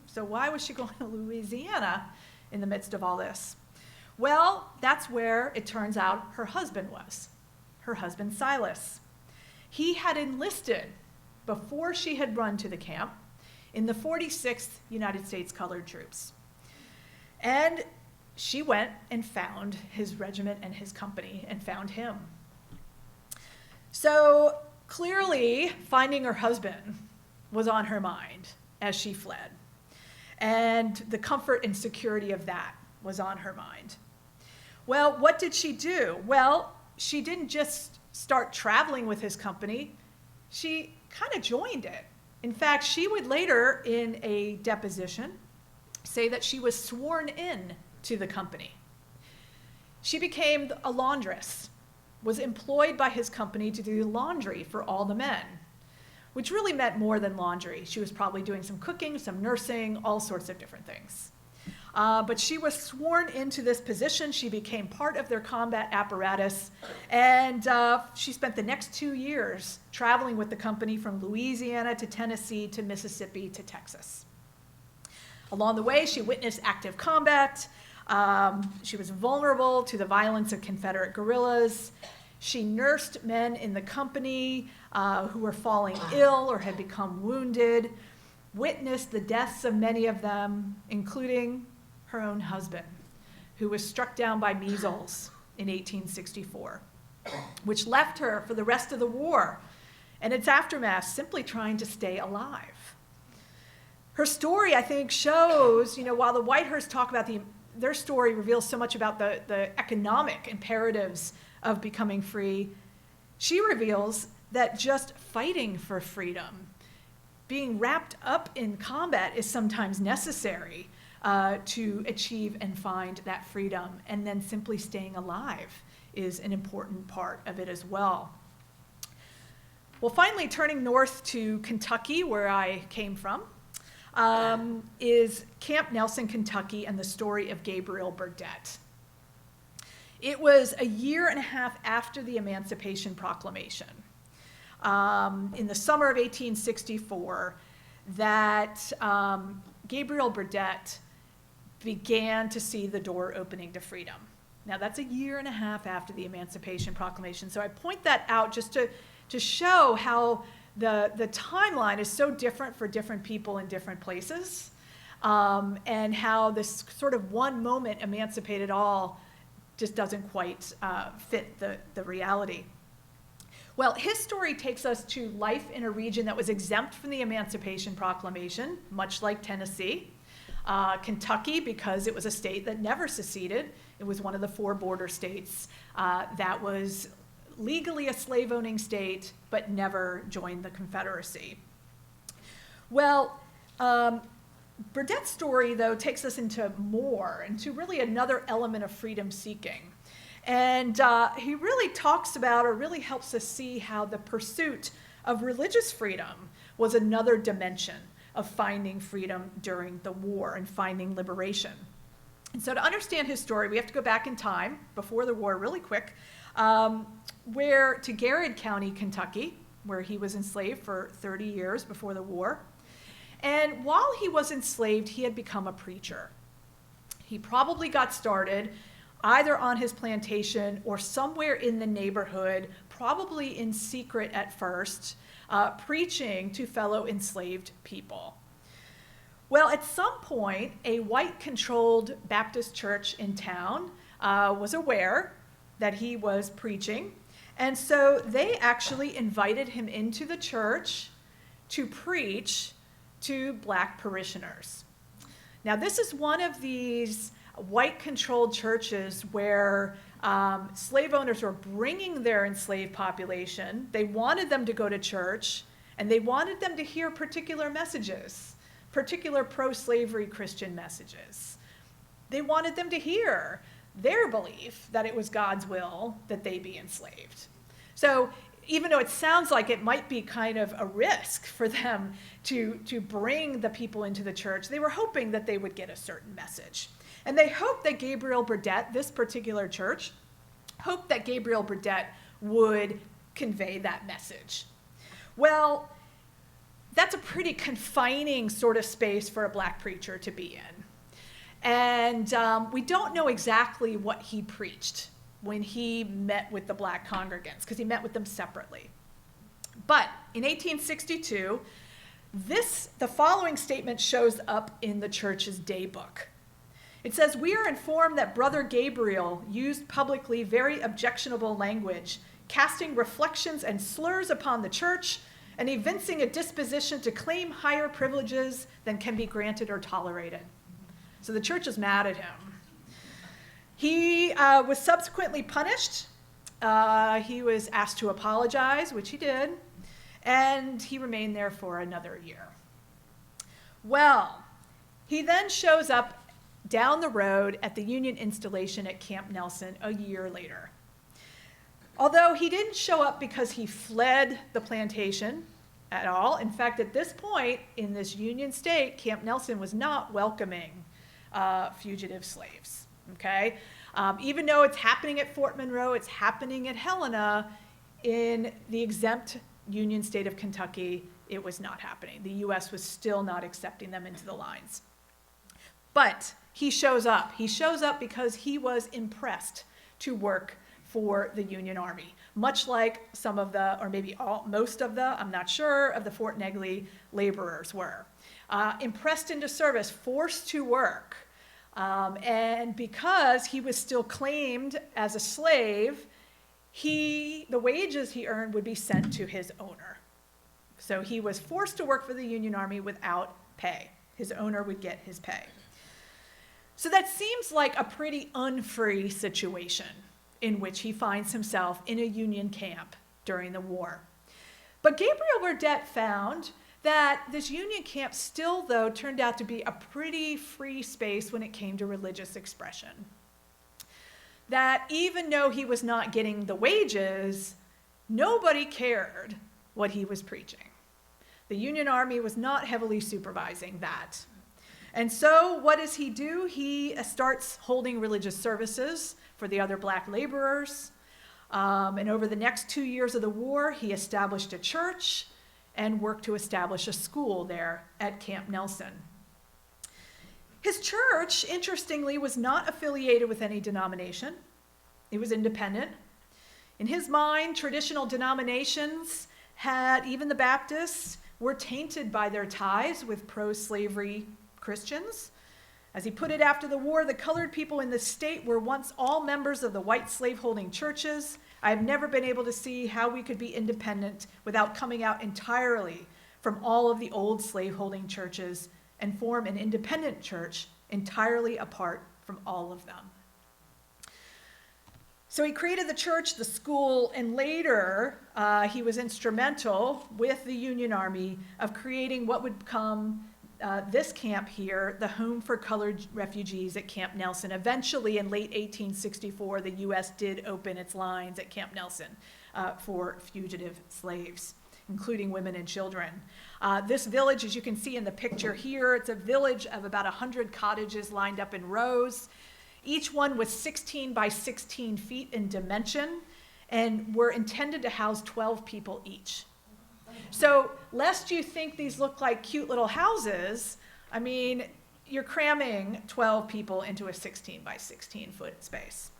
[SPEAKER 3] So why was she going to Louisiana in the midst of all this? Well, that's where it turns out her husband was, her husband Silas. He had enlisted before she had run to the camp in the 46th United States Colored Troops. And she went and found his regiment and his company and found him. So Clearly, finding her husband was on her mind as she fled. And the comfort and security of that was on her mind. Well, what did she do? Well, she didn't just start traveling with his company. She kind of joined it. In fact, she would later, in a deposition, say that she was sworn in to the company. She became a laundress, was employed by his company to do laundry for all the men, which really meant more than laundry. She was probably doing some cooking, some nursing, all sorts of different things. But she was sworn into this position. She became part of their combat apparatus, and she spent the next 2 years traveling with the company from Louisiana to Tennessee to Mississippi to Texas. Along the way, she witnessed active combat. She was vulnerable to the violence of Confederate guerrillas. She nursed men in the company who were falling ill or had become wounded, witnessed the deaths of many of them, including her own husband, who was struck down by measles in 1864, which left her for the rest of the war and its aftermath simply trying to stay alive. Her story, I think, shows, while the Whitehursts talk about their story reveals so much about the economic imperatives of becoming free, she reveals that just fighting for freedom, being wrapped up in combat is sometimes necessary to achieve and find that freedom, and then simply staying alive is an important part of it as well. Well, finally, turning north to Kentucky, where I came from, is Camp Nelson, Kentucky, and the story of Gabriel Burdett. It was a year and a half after the Emancipation Proclamation, in the summer of 1864, that Gabriel Burdett began to see the door opening to freedom. Now, that's a year and a half after the Emancipation Proclamation, so I point that out just to show how the timeline is so different for different people in different places, and how this sort of one moment emancipated all just doesn't quite fit the reality. Well, his story takes us to life in a region that was exempt from the Emancipation Proclamation, much like Tennessee. Kentucky, because it was a state that never seceded. It was one of the 4 border states that was legally a slave-owning state, but never joined the Confederacy. Well, Burdett's story, though, takes us into really another element of freedom seeking. And he really talks about, or really helps us see, how the pursuit of religious freedom was another dimension of finding freedom during the war and finding liberation. And so to understand his story, we have to go back in time, before the war, really quick, to Garrett County, Kentucky, where he was enslaved for 30 years before the war. And while he was enslaved, he had become a preacher. He probably got started either on his plantation or somewhere in the neighborhood, probably in secret at first, preaching to fellow enslaved people. Well, at some point, a white-controlled Baptist church in town was aware that he was preaching, and so they actually invited him into the church to preach to black parishioners. Now, this is one of these white-controlled churches where slave owners were bringing their enslaved population. They wanted them to go to church, and they wanted them to hear particular messages, particular pro-slavery Christian messages. They wanted them to hear their belief that it was God's will that they be enslaved. So even though it sounds like it might be kind of a risk for them to bring the people into the church, they were hoping that they would get a certain message. And they hoped that Gabriel Burdett, this particular church, hoped that Gabriel Burdett would convey that message. Well, that's a pretty confining sort of space for a black preacher to be in. And we don't know exactly what he preached when he met with the black congregants, because he met with them separately. But in 1862, the following statement shows up in the church's daybook. It says, "We are informed that Brother Gabriel used publicly very objectionable language casting reflections and slurs upon the church, and evincing a disposition to claim higher privileges than can be granted or tolerated. So the church is mad at him. He was subsequently punished. He was asked to apologize, which he did, and he remained there for another year. Well, he then shows up down the road at the Union installation at Camp Nelson a year later. Although he didn't show up because he fled the plantation at all. In fact, at this point in this Union state, Camp Nelson was not welcoming fugitive slaves, okay? Even though it's happening at Fort Monroe, it's happening at Helena, in the exempt Union state of Kentucky, it was not happening. The U.S. was still not accepting them into the lines. But he shows up. He shows up because he was impressed to work for the Union Army, much like some of the, or maybe most of the, I'm not sure, of the Fort Negley laborers were. Impressed into service, forced to work. And because he was still claimed as a slave, the wages he earned would be sent to his owner. So he was forced to work for the Union Army without pay. His owner would get his pay. So that seems like a pretty unfree situation in which he finds himself in a Union camp during the war. But Gabriel Burdett found that this Union camp still, though, turned out to be a pretty free space when it came to religious expression. That even though he was not getting the wages, nobody cared what he was preaching. The Union Army was not heavily supervising that. And so what does he do? He starts holding religious services for the other black laborers. And over the next 2 years of the war, he established a church and worked to establish a school there at Camp Nelson. His church, interestingly, was not affiliated with any denomination. It was independent. In his mind, traditional denominations even the Baptists, were tainted by their ties with pro-slavery Christians. As he put it after the war, the colored people in the state were once all members of the white slaveholding churches. I have never been able to see how we could be independent without coming out entirely from all of the old slaveholding churches and form an independent church entirely apart from all of them. So he created the church, the school, and later he was instrumental with the Union Army of creating what would become this camp here, the Home for Colored Refugees at Camp Nelson. Eventually, in late 1864, the U.S. did open its lines at Camp Nelson for fugitive slaves, including women and children. This village, as you can see in the picture here, it's a village of about 100 cottages lined up in rows. Each one was 16 by 16 feet in dimension and were intended to house 12 people each. So lest you think these look like cute little houses, I mean, you're cramming 12 people into a 16 by 16 foot space.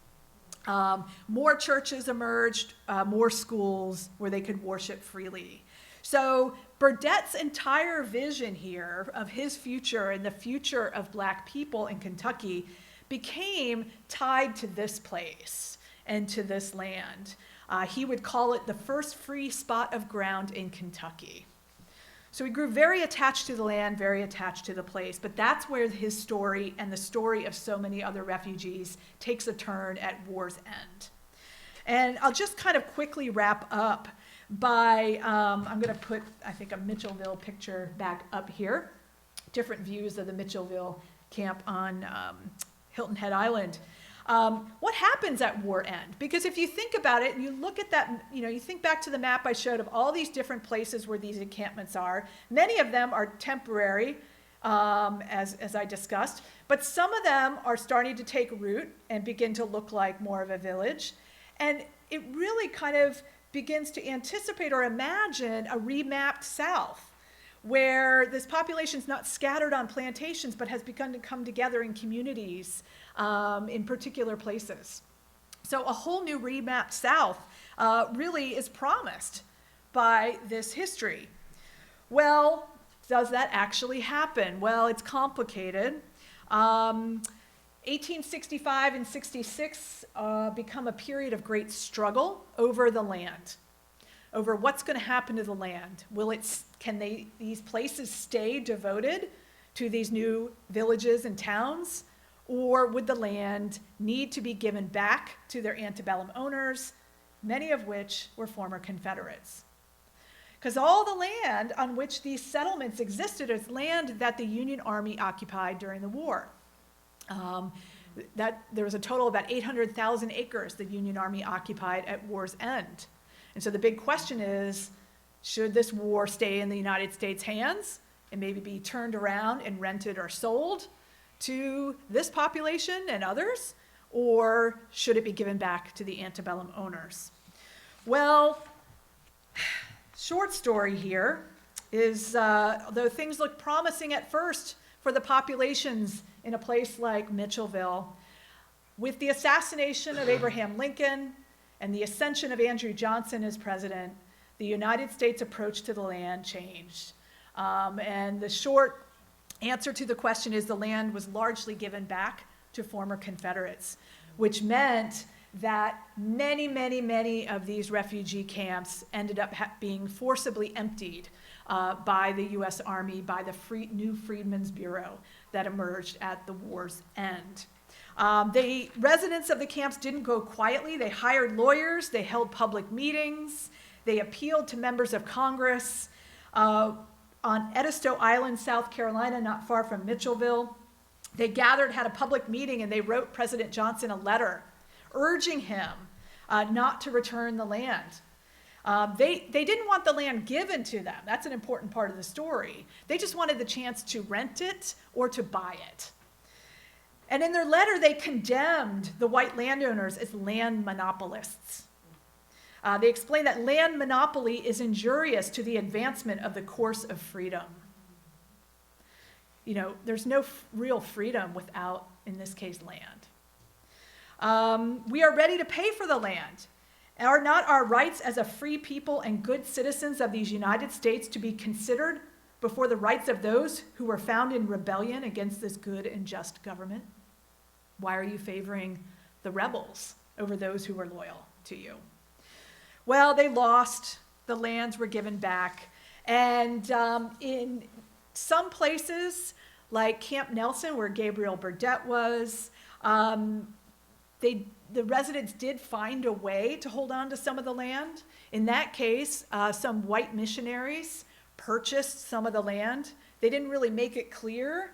[SPEAKER 3] More churches emerged, more schools where they could worship freely. So Burdett's entire vision here of his future and the future of black people in Kentucky became tied to this place and to this land. He would call it the first free spot of ground in Kentucky. So he grew very attached to the land, very attached to the place, but that's where his story and the story of so many other refugees takes a turn at war's end. And I'll just kind of quickly wrap up by, I'm gonna put, I think, a Mitchellville picture back up here, different views of the Mitchellville camp on Hilton Head Island. What happens at war end? Because if you think about it and you look at that, you think back to the map I showed of all these different places where these encampments are. Many of them are temporary, as I discussed, but some of them are starting to take root and begin to look like more of a village. And it really kind of begins to anticipate or imagine a remapped South, where this population is not scattered on plantations, but has begun to come together in communities in particular places. So a whole new remapped South really is promised by this history. Well, does that actually happen? Well, it's complicated. 1865 and 66 become a period of great struggle over the land, over what's going to happen to the land. These places stay devoted to these new villages and towns, or would the land need to be given back to their antebellum owners, many of which were former Confederates? Because all the land on which these settlements existed is land that the Union Army occupied during the war. There was a total of about 800,000 acres the Union Army occupied at war's end. And so the big question is, should this war stay in the United States' hands and maybe be turned around and rented or sold to this population and others, or should it be given back to the antebellum owners? Well, short story here is, though things look promising at first for the populations in a place like Mitchellville, with the assassination of Abraham Lincoln and the ascension of Andrew Johnson as president, the United States' approach to the land changed. And the short answer to the question is the land was largely given back to former Confederates, which meant that many, many, many of these refugee camps ended up being forcibly emptied by the U.S. Army, by the new Freedmen's Bureau that emerged at the war's end. The residents of the camps didn't go quietly. They hired lawyers, they held public meetings, they appealed to members of Congress. On Edisto Island, South Carolina, not far from Mitchellville, they gathered, had a public meeting, and they wrote President Johnson a letter urging him not to return the land. They didn't want the land given to them. That's an important part of the story. They just wanted the chance to rent it or to buy it. And in their letter, they condemned the white landowners as land monopolists. They explained that land monopoly is injurious to the advancement of the course of freedom. You know, there's no real freedom without, in this case, land. We are ready to pay for the land. Are not our rights as a free people and good citizens of these United States to be considered before the rights of those who were found in rebellion against this good and just government? Why are you favoring the rebels over those who were loyal to you? Well, they lost. The lands were given back. And in some places, like Camp Nelson, where Gabriel Burdett was, the residents did find a way to hold on to some of the land. In that case, some white missionaries purchased some of the land. They didn't really make it clear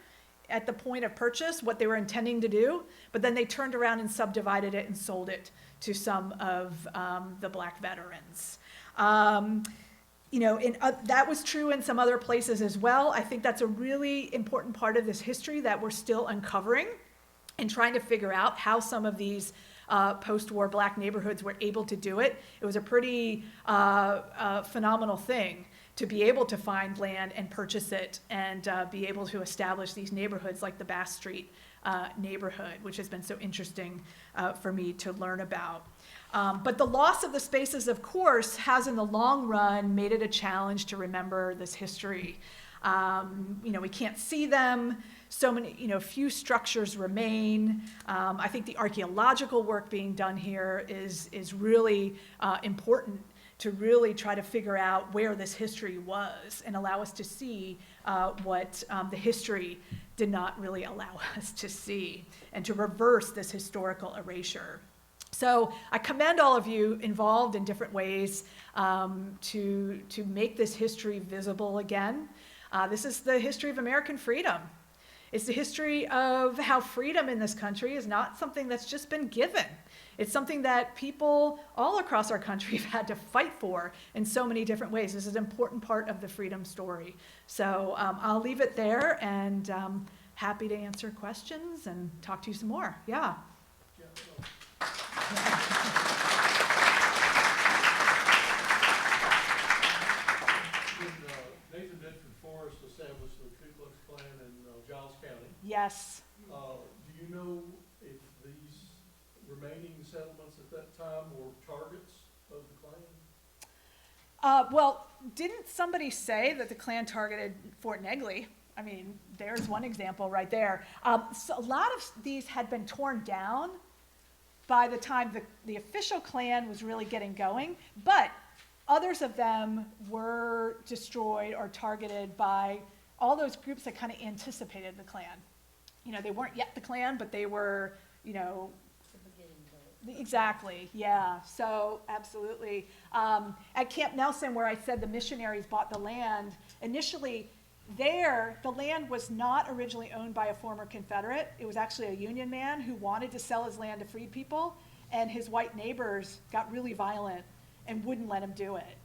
[SPEAKER 3] at the point of purchase what they were intending to do, but then they turned around and subdivided it and sold it to some of the black veterans. That was true in some other places as well. I think that's a really important part of this history that we're still uncovering and trying to figure out how some of these post-war black neighborhoods were able to do it. It was a pretty phenomenal thing to be able to find land and purchase it and be able to establish these neighborhoods like the Bass Street neighborhood, which has been so interesting for me to learn about. But the loss of the spaces, of course, has in the long run made it a challenge to remember this history. We can't see them. So many, few structures remain. I think the archaeological work being done here is really important to really try to figure out where this history was and allow us to see what the history did not really allow us to see, and to reverse this historical erasure. So I commend all of you involved in different ways to make this history visible again. This is the history of American freedom. It's the history of how freedom in this country is not something that's just been given. It's something that people all across our country have had to fight for in so many different ways. This is an important part of the freedom story. So I'll leave it there, and happy to answer questions and talk to you some more. Yeah.
[SPEAKER 4] Nathan Bedford Forrest established the Ku Klux Klan in Giles County.
[SPEAKER 3] Yes.
[SPEAKER 4] Do you know if these remaining settlements at that time were targets of the Klan?
[SPEAKER 3] Well, didn't somebody say that the Klan targeted Fort Negley? I mean, there's one example right there. So a lot of these had been torn down by the time the official Klan was really getting going, but others of them were destroyed or targeted by all those groups that kind of anticipated the Klan. You know, they weren't yet the Klan, but they were, you know, exactly, yeah, so absolutely. At Camp Nelson, where I said the missionaries bought the land, initially there, the land was not originally owned by a former Confederate. It was actually a Union man who wanted to sell his land to freed people, and his white neighbors got really violent and wouldn't let him do it.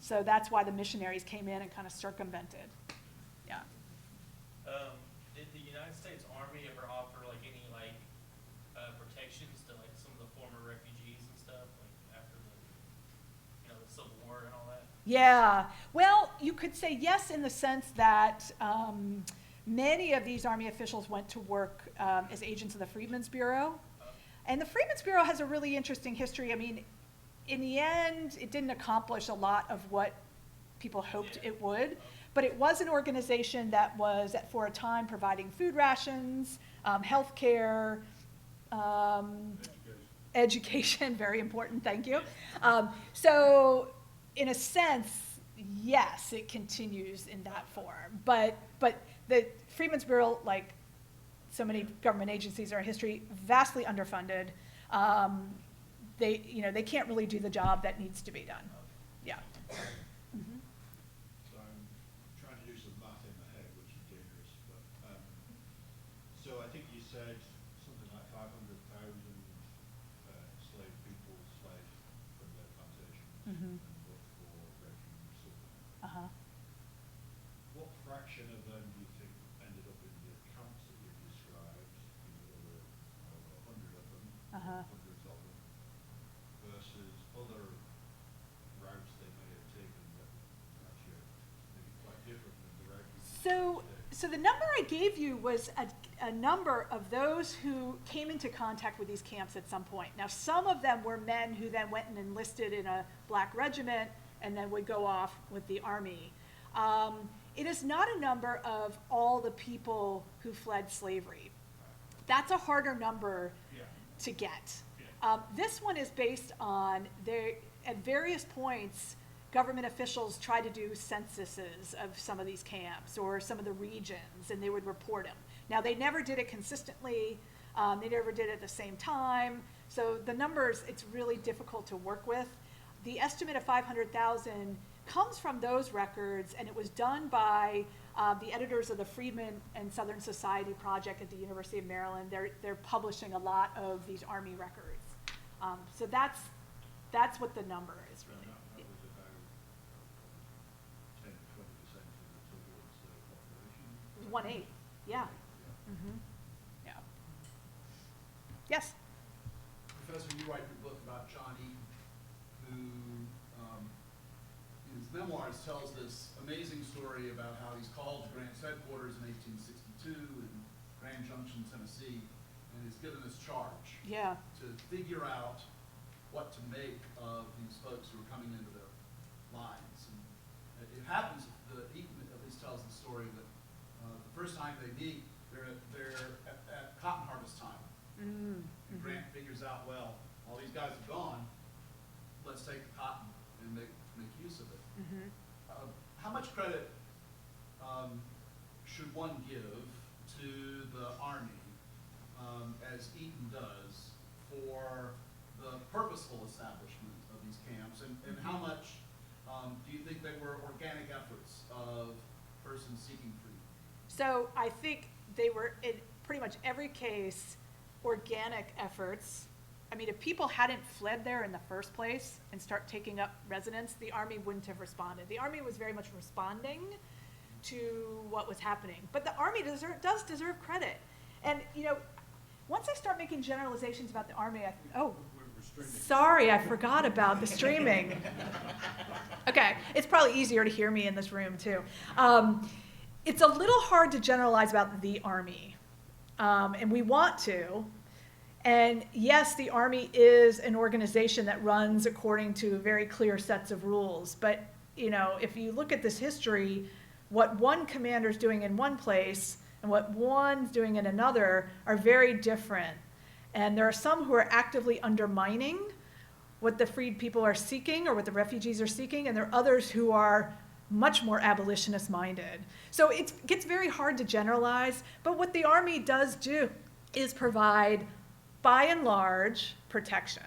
[SPEAKER 3] So that's why the missionaries came in and kind of circumvented. Yeah.
[SPEAKER 5] Did the United States Army ever offer like any protections to like some of the former refugees and stuff, like after the Civil War and all that?
[SPEAKER 3] Yeah, well, you could say yes in the sense that many of these Army officials went to work as agents of the Freedmen's Bureau. And the Freedmen's Bureau has a really interesting history. I mean, in the end, it didn't accomplish a lot of what people hoped it would, but it was an organization that was, for a time, providing food rations, health care, education, very important, thank you. So, in a sense, yes, it continues in that form. But the Freedmen's Bureau, like so many government agencies in our history, vastly underfunded. They can't really do the job that needs to be done. Yeah. Mm-hmm.
[SPEAKER 6] So I'm trying to do some math in my head, which is dangerous. But so I think you said something like 500,000 enslaved people fled from their plantations
[SPEAKER 3] Mm-hmm.
[SPEAKER 6] and looked for refuge somewhere.
[SPEAKER 3] Uh-huh.
[SPEAKER 6] What fraction of them do you think ended up in the camps that you've described? There were 100 of them,
[SPEAKER 3] Uh-huh.
[SPEAKER 6] hundreds of them, versus other routes they may have taken that actually are maybe quite different than the route you
[SPEAKER 3] So the number I gave you was a number of those who came into contact with these camps at some point. Now, some of them were men who then went and enlisted in a black regiment and then would go off with the army. It is not a number of all the people who fled slavery. That's a harder number to get. This one is based on, at various points, government officials tried to do censuses of some of these camps or some of the regions, and they would report them. Now, they never did it consistently. They never did it at the same time. So the numbers, it's really difficult to work with. The estimate of 500,000 comes from those records, and it was done by the editors of the Freedmen and Southern Society Project at the University of Maryland. They're publishing a lot of these Army records. So that's what the number is, really.
[SPEAKER 6] That was about 10 to 20% of the total enslaved population.
[SPEAKER 3] It was 1/8, yeah. Mm-hmm. Yeah. Yes?
[SPEAKER 7] Professor, you write your book about John Eaton, who, in his memoirs, tells this amazing story about how he's called to Grant's headquarters in 1862 in Grand Junction, Tennessee, and is given this charge
[SPEAKER 3] Yeah.
[SPEAKER 7] to figure out what to make of these folks who are coming into their lines. And it happens that Eaton at least tells the story that the first time they meet, they're at cotton harvest time.
[SPEAKER 3] Mm-hmm.
[SPEAKER 7] And Grant figures out, well, all these guys are gone, let's take the cotton and make use of it.
[SPEAKER 3] Mm-hmm.
[SPEAKER 7] How much credit should one give to the Army, as Eaton does, for the purposeful establishment of these camps, and how much do you think they were organic efforts of persons seeking freedom?
[SPEAKER 3] So I think they were, in pretty much every case, organic efforts. I mean, if people hadn't fled there in the first place and start taking up residence, the Army wouldn't have responded. The Army was very much responding to what was happening. But the Army does deserve credit. And, once I start making generalizations about the Army, sorry, I forgot about the streaming. Okay, it's probably easier to hear me in this room, too. It's a little hard to generalize about the Army, and we want to. And yes, the Army is an organization that runs according to very clear sets of rules. But, if you look at this history, what one commander's doing in one place and what one's doing in another are very different. And there are some who are actively undermining what the freed people are seeking or what the refugees are seeking, and there are others who are much more abolitionist-minded. So it gets very hard to generalize, but what the Army does do is provide, by and large, protection.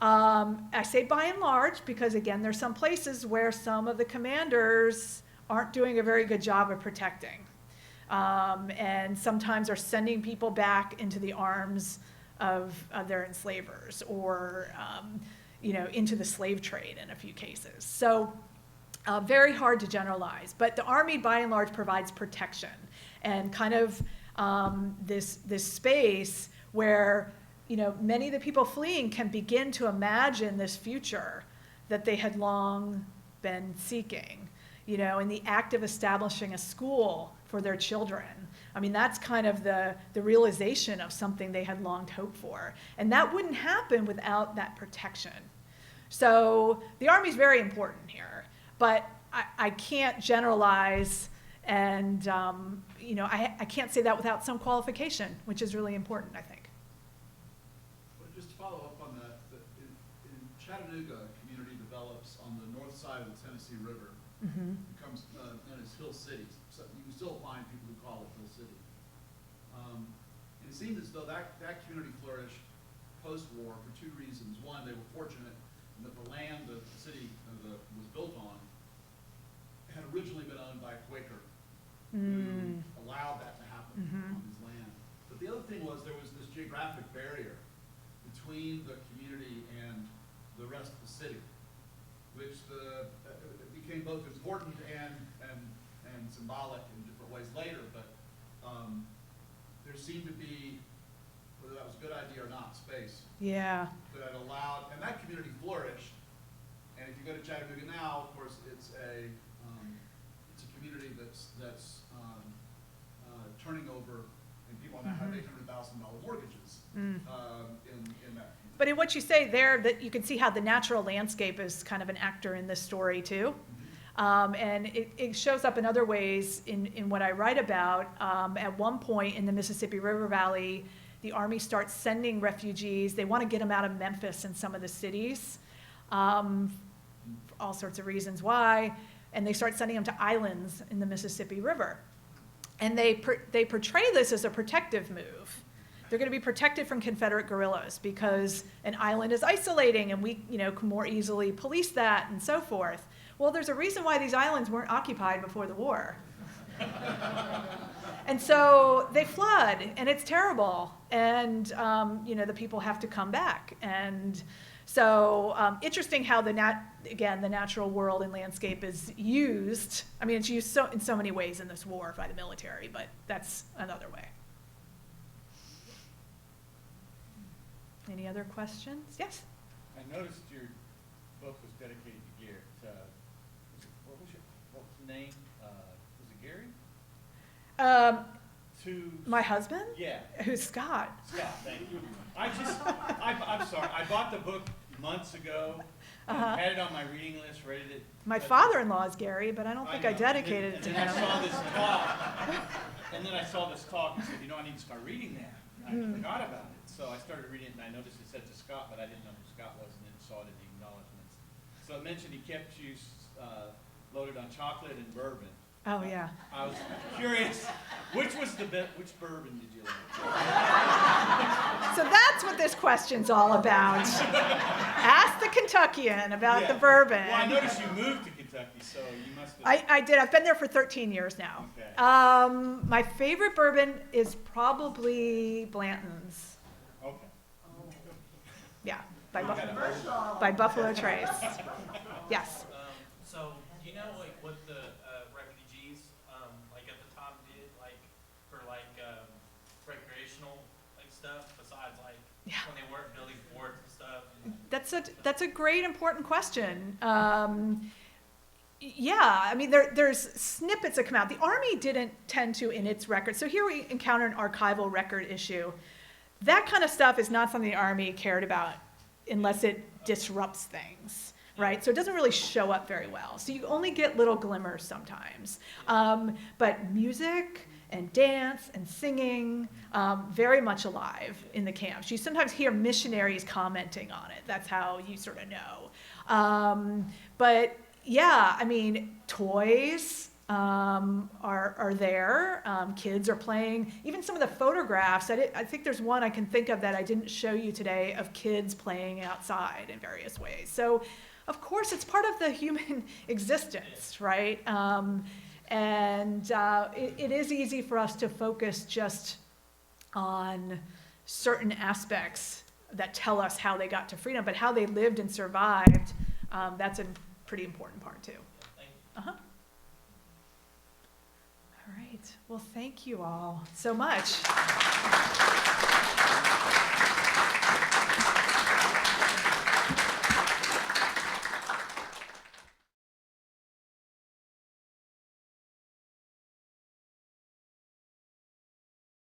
[SPEAKER 3] I say by and large because, again, there's some places where some of the commanders aren't doing a very good job of protecting, and sometimes are sending people back into the arms of their enslavers, or into the slave trade in a few cases. So very hard to generalize, but the Army by and large provides protection and kind of this space where many of the people fleeing can begin to imagine this future that they had long been seeking, in the act of establishing a school for their children. I mean, that's kind of the realization of something they had long hoped for. And that wouldn't happen without that protection. So the Army's very important here, but I can't generalize, and I can't say that without some qualification, which is really important, I think.
[SPEAKER 7] But just to follow up on that, in Chattanooga, a community develops on the north side of the Tennessee River.
[SPEAKER 3] Mm-hmm.
[SPEAKER 7] Becomes known as Hill City. So you can still find people who call it Hill City. And it seems as though that community flourished post-war for two reasons. One, they were fortunate in that the land that the city was built on had originally been owned by a Quaker who allowed that to happen on his land. But the other thing was there was this geographic barrier between the community and the rest of the city, which became both important and symbolic in different ways later, but there seemed to be, whether that was a good idea or not, space
[SPEAKER 3] Yeah.
[SPEAKER 7] that allowed, and that community flourished. And if you go to Chattanooga now, of course, it's a community that's turning over, and people now have $800,000 mortgages in that.
[SPEAKER 3] But in what you say there, that you can see how the natural landscape is kind of an actor in this story too. And it shows up in other ways in what I write about. At one point in the Mississippi River Valley, the Army starts sending refugees. They want to get them out of Memphis and some of the cities, for all sorts of reasons why. And they start sending them to islands in the Mississippi River. And they portray this as a protective move. They're going to be protected from Confederate guerrillas because an island is isolating, and we can more easily police that and so forth. Well, there's a reason why these islands weren't occupied before the war. And so they flood, and it's terrible. And, the people have to come back. And so interesting how the natural world and landscape is used. I mean, it's used in so many ways in this war by the military, but that's another way. Any other questions? Yes?
[SPEAKER 8] I noticed your book was dedicated to Gary. What was the name? Was it Gary?
[SPEAKER 3] My husband?
[SPEAKER 8] Yeah.
[SPEAKER 3] Who's Scott?
[SPEAKER 8] Scott, thank you. I'm sorry. I bought the book months ago. And had it on my reading list, read it.
[SPEAKER 3] My father-in-law is Gary, but I don't think I
[SPEAKER 8] know.
[SPEAKER 3] dedicated it to
[SPEAKER 8] And then
[SPEAKER 3] him.
[SPEAKER 8] I saw this talk. And then I saw this talk and said, I need to start reading that. I forgot about it. So I started reading it, and I noticed it said to Scott, but I didn't know who Scott was, and then saw it in the acknowledgments. So it mentioned he kept you loaded on chocolate and bourbon.
[SPEAKER 3] Oh, yeah.
[SPEAKER 8] I was curious, which bourbon did you like?
[SPEAKER 3] So that's what this question's all about. Ask the Kentuckian about the bourbon.
[SPEAKER 8] Well, I noticed you moved to Kentucky, so you must have.
[SPEAKER 3] I did. I've been there for 13 years now.
[SPEAKER 8] Okay.
[SPEAKER 3] My favorite bourbon is probably Blanton's.
[SPEAKER 8] Okay.
[SPEAKER 3] Yeah, by Buffalo Trace. Yes.
[SPEAKER 5] So, do you know what the refugees at the time did for recreational stuff besides when they weren't building forts and stuff?
[SPEAKER 3] That's a great important question. Yeah, I mean there's snippets that come out. The Army didn't tend to in its records. So here we encounter an archival record issue. That kind of stuff is not something the Army cared about unless it disrupts things. right? So it doesn't really show up very well. So you only get little glimmers sometimes. But music and dance and singing, very much alive in the camps. You sometimes hear missionaries commenting on it. That's how you sort of know. But yeah, I mean, toys are there. Kids are playing. Even some of the photographs, I think there's one I can think of that I didn't show you today of kids playing outside in various ways. So, of course, it's part of the human existence, right? It is easy for us to focus just on certain aspects that tell us how they got to freedom, but how they lived and survived, that's a pretty important part too.
[SPEAKER 5] Thank you.
[SPEAKER 3] All right. Well, thank you all so much.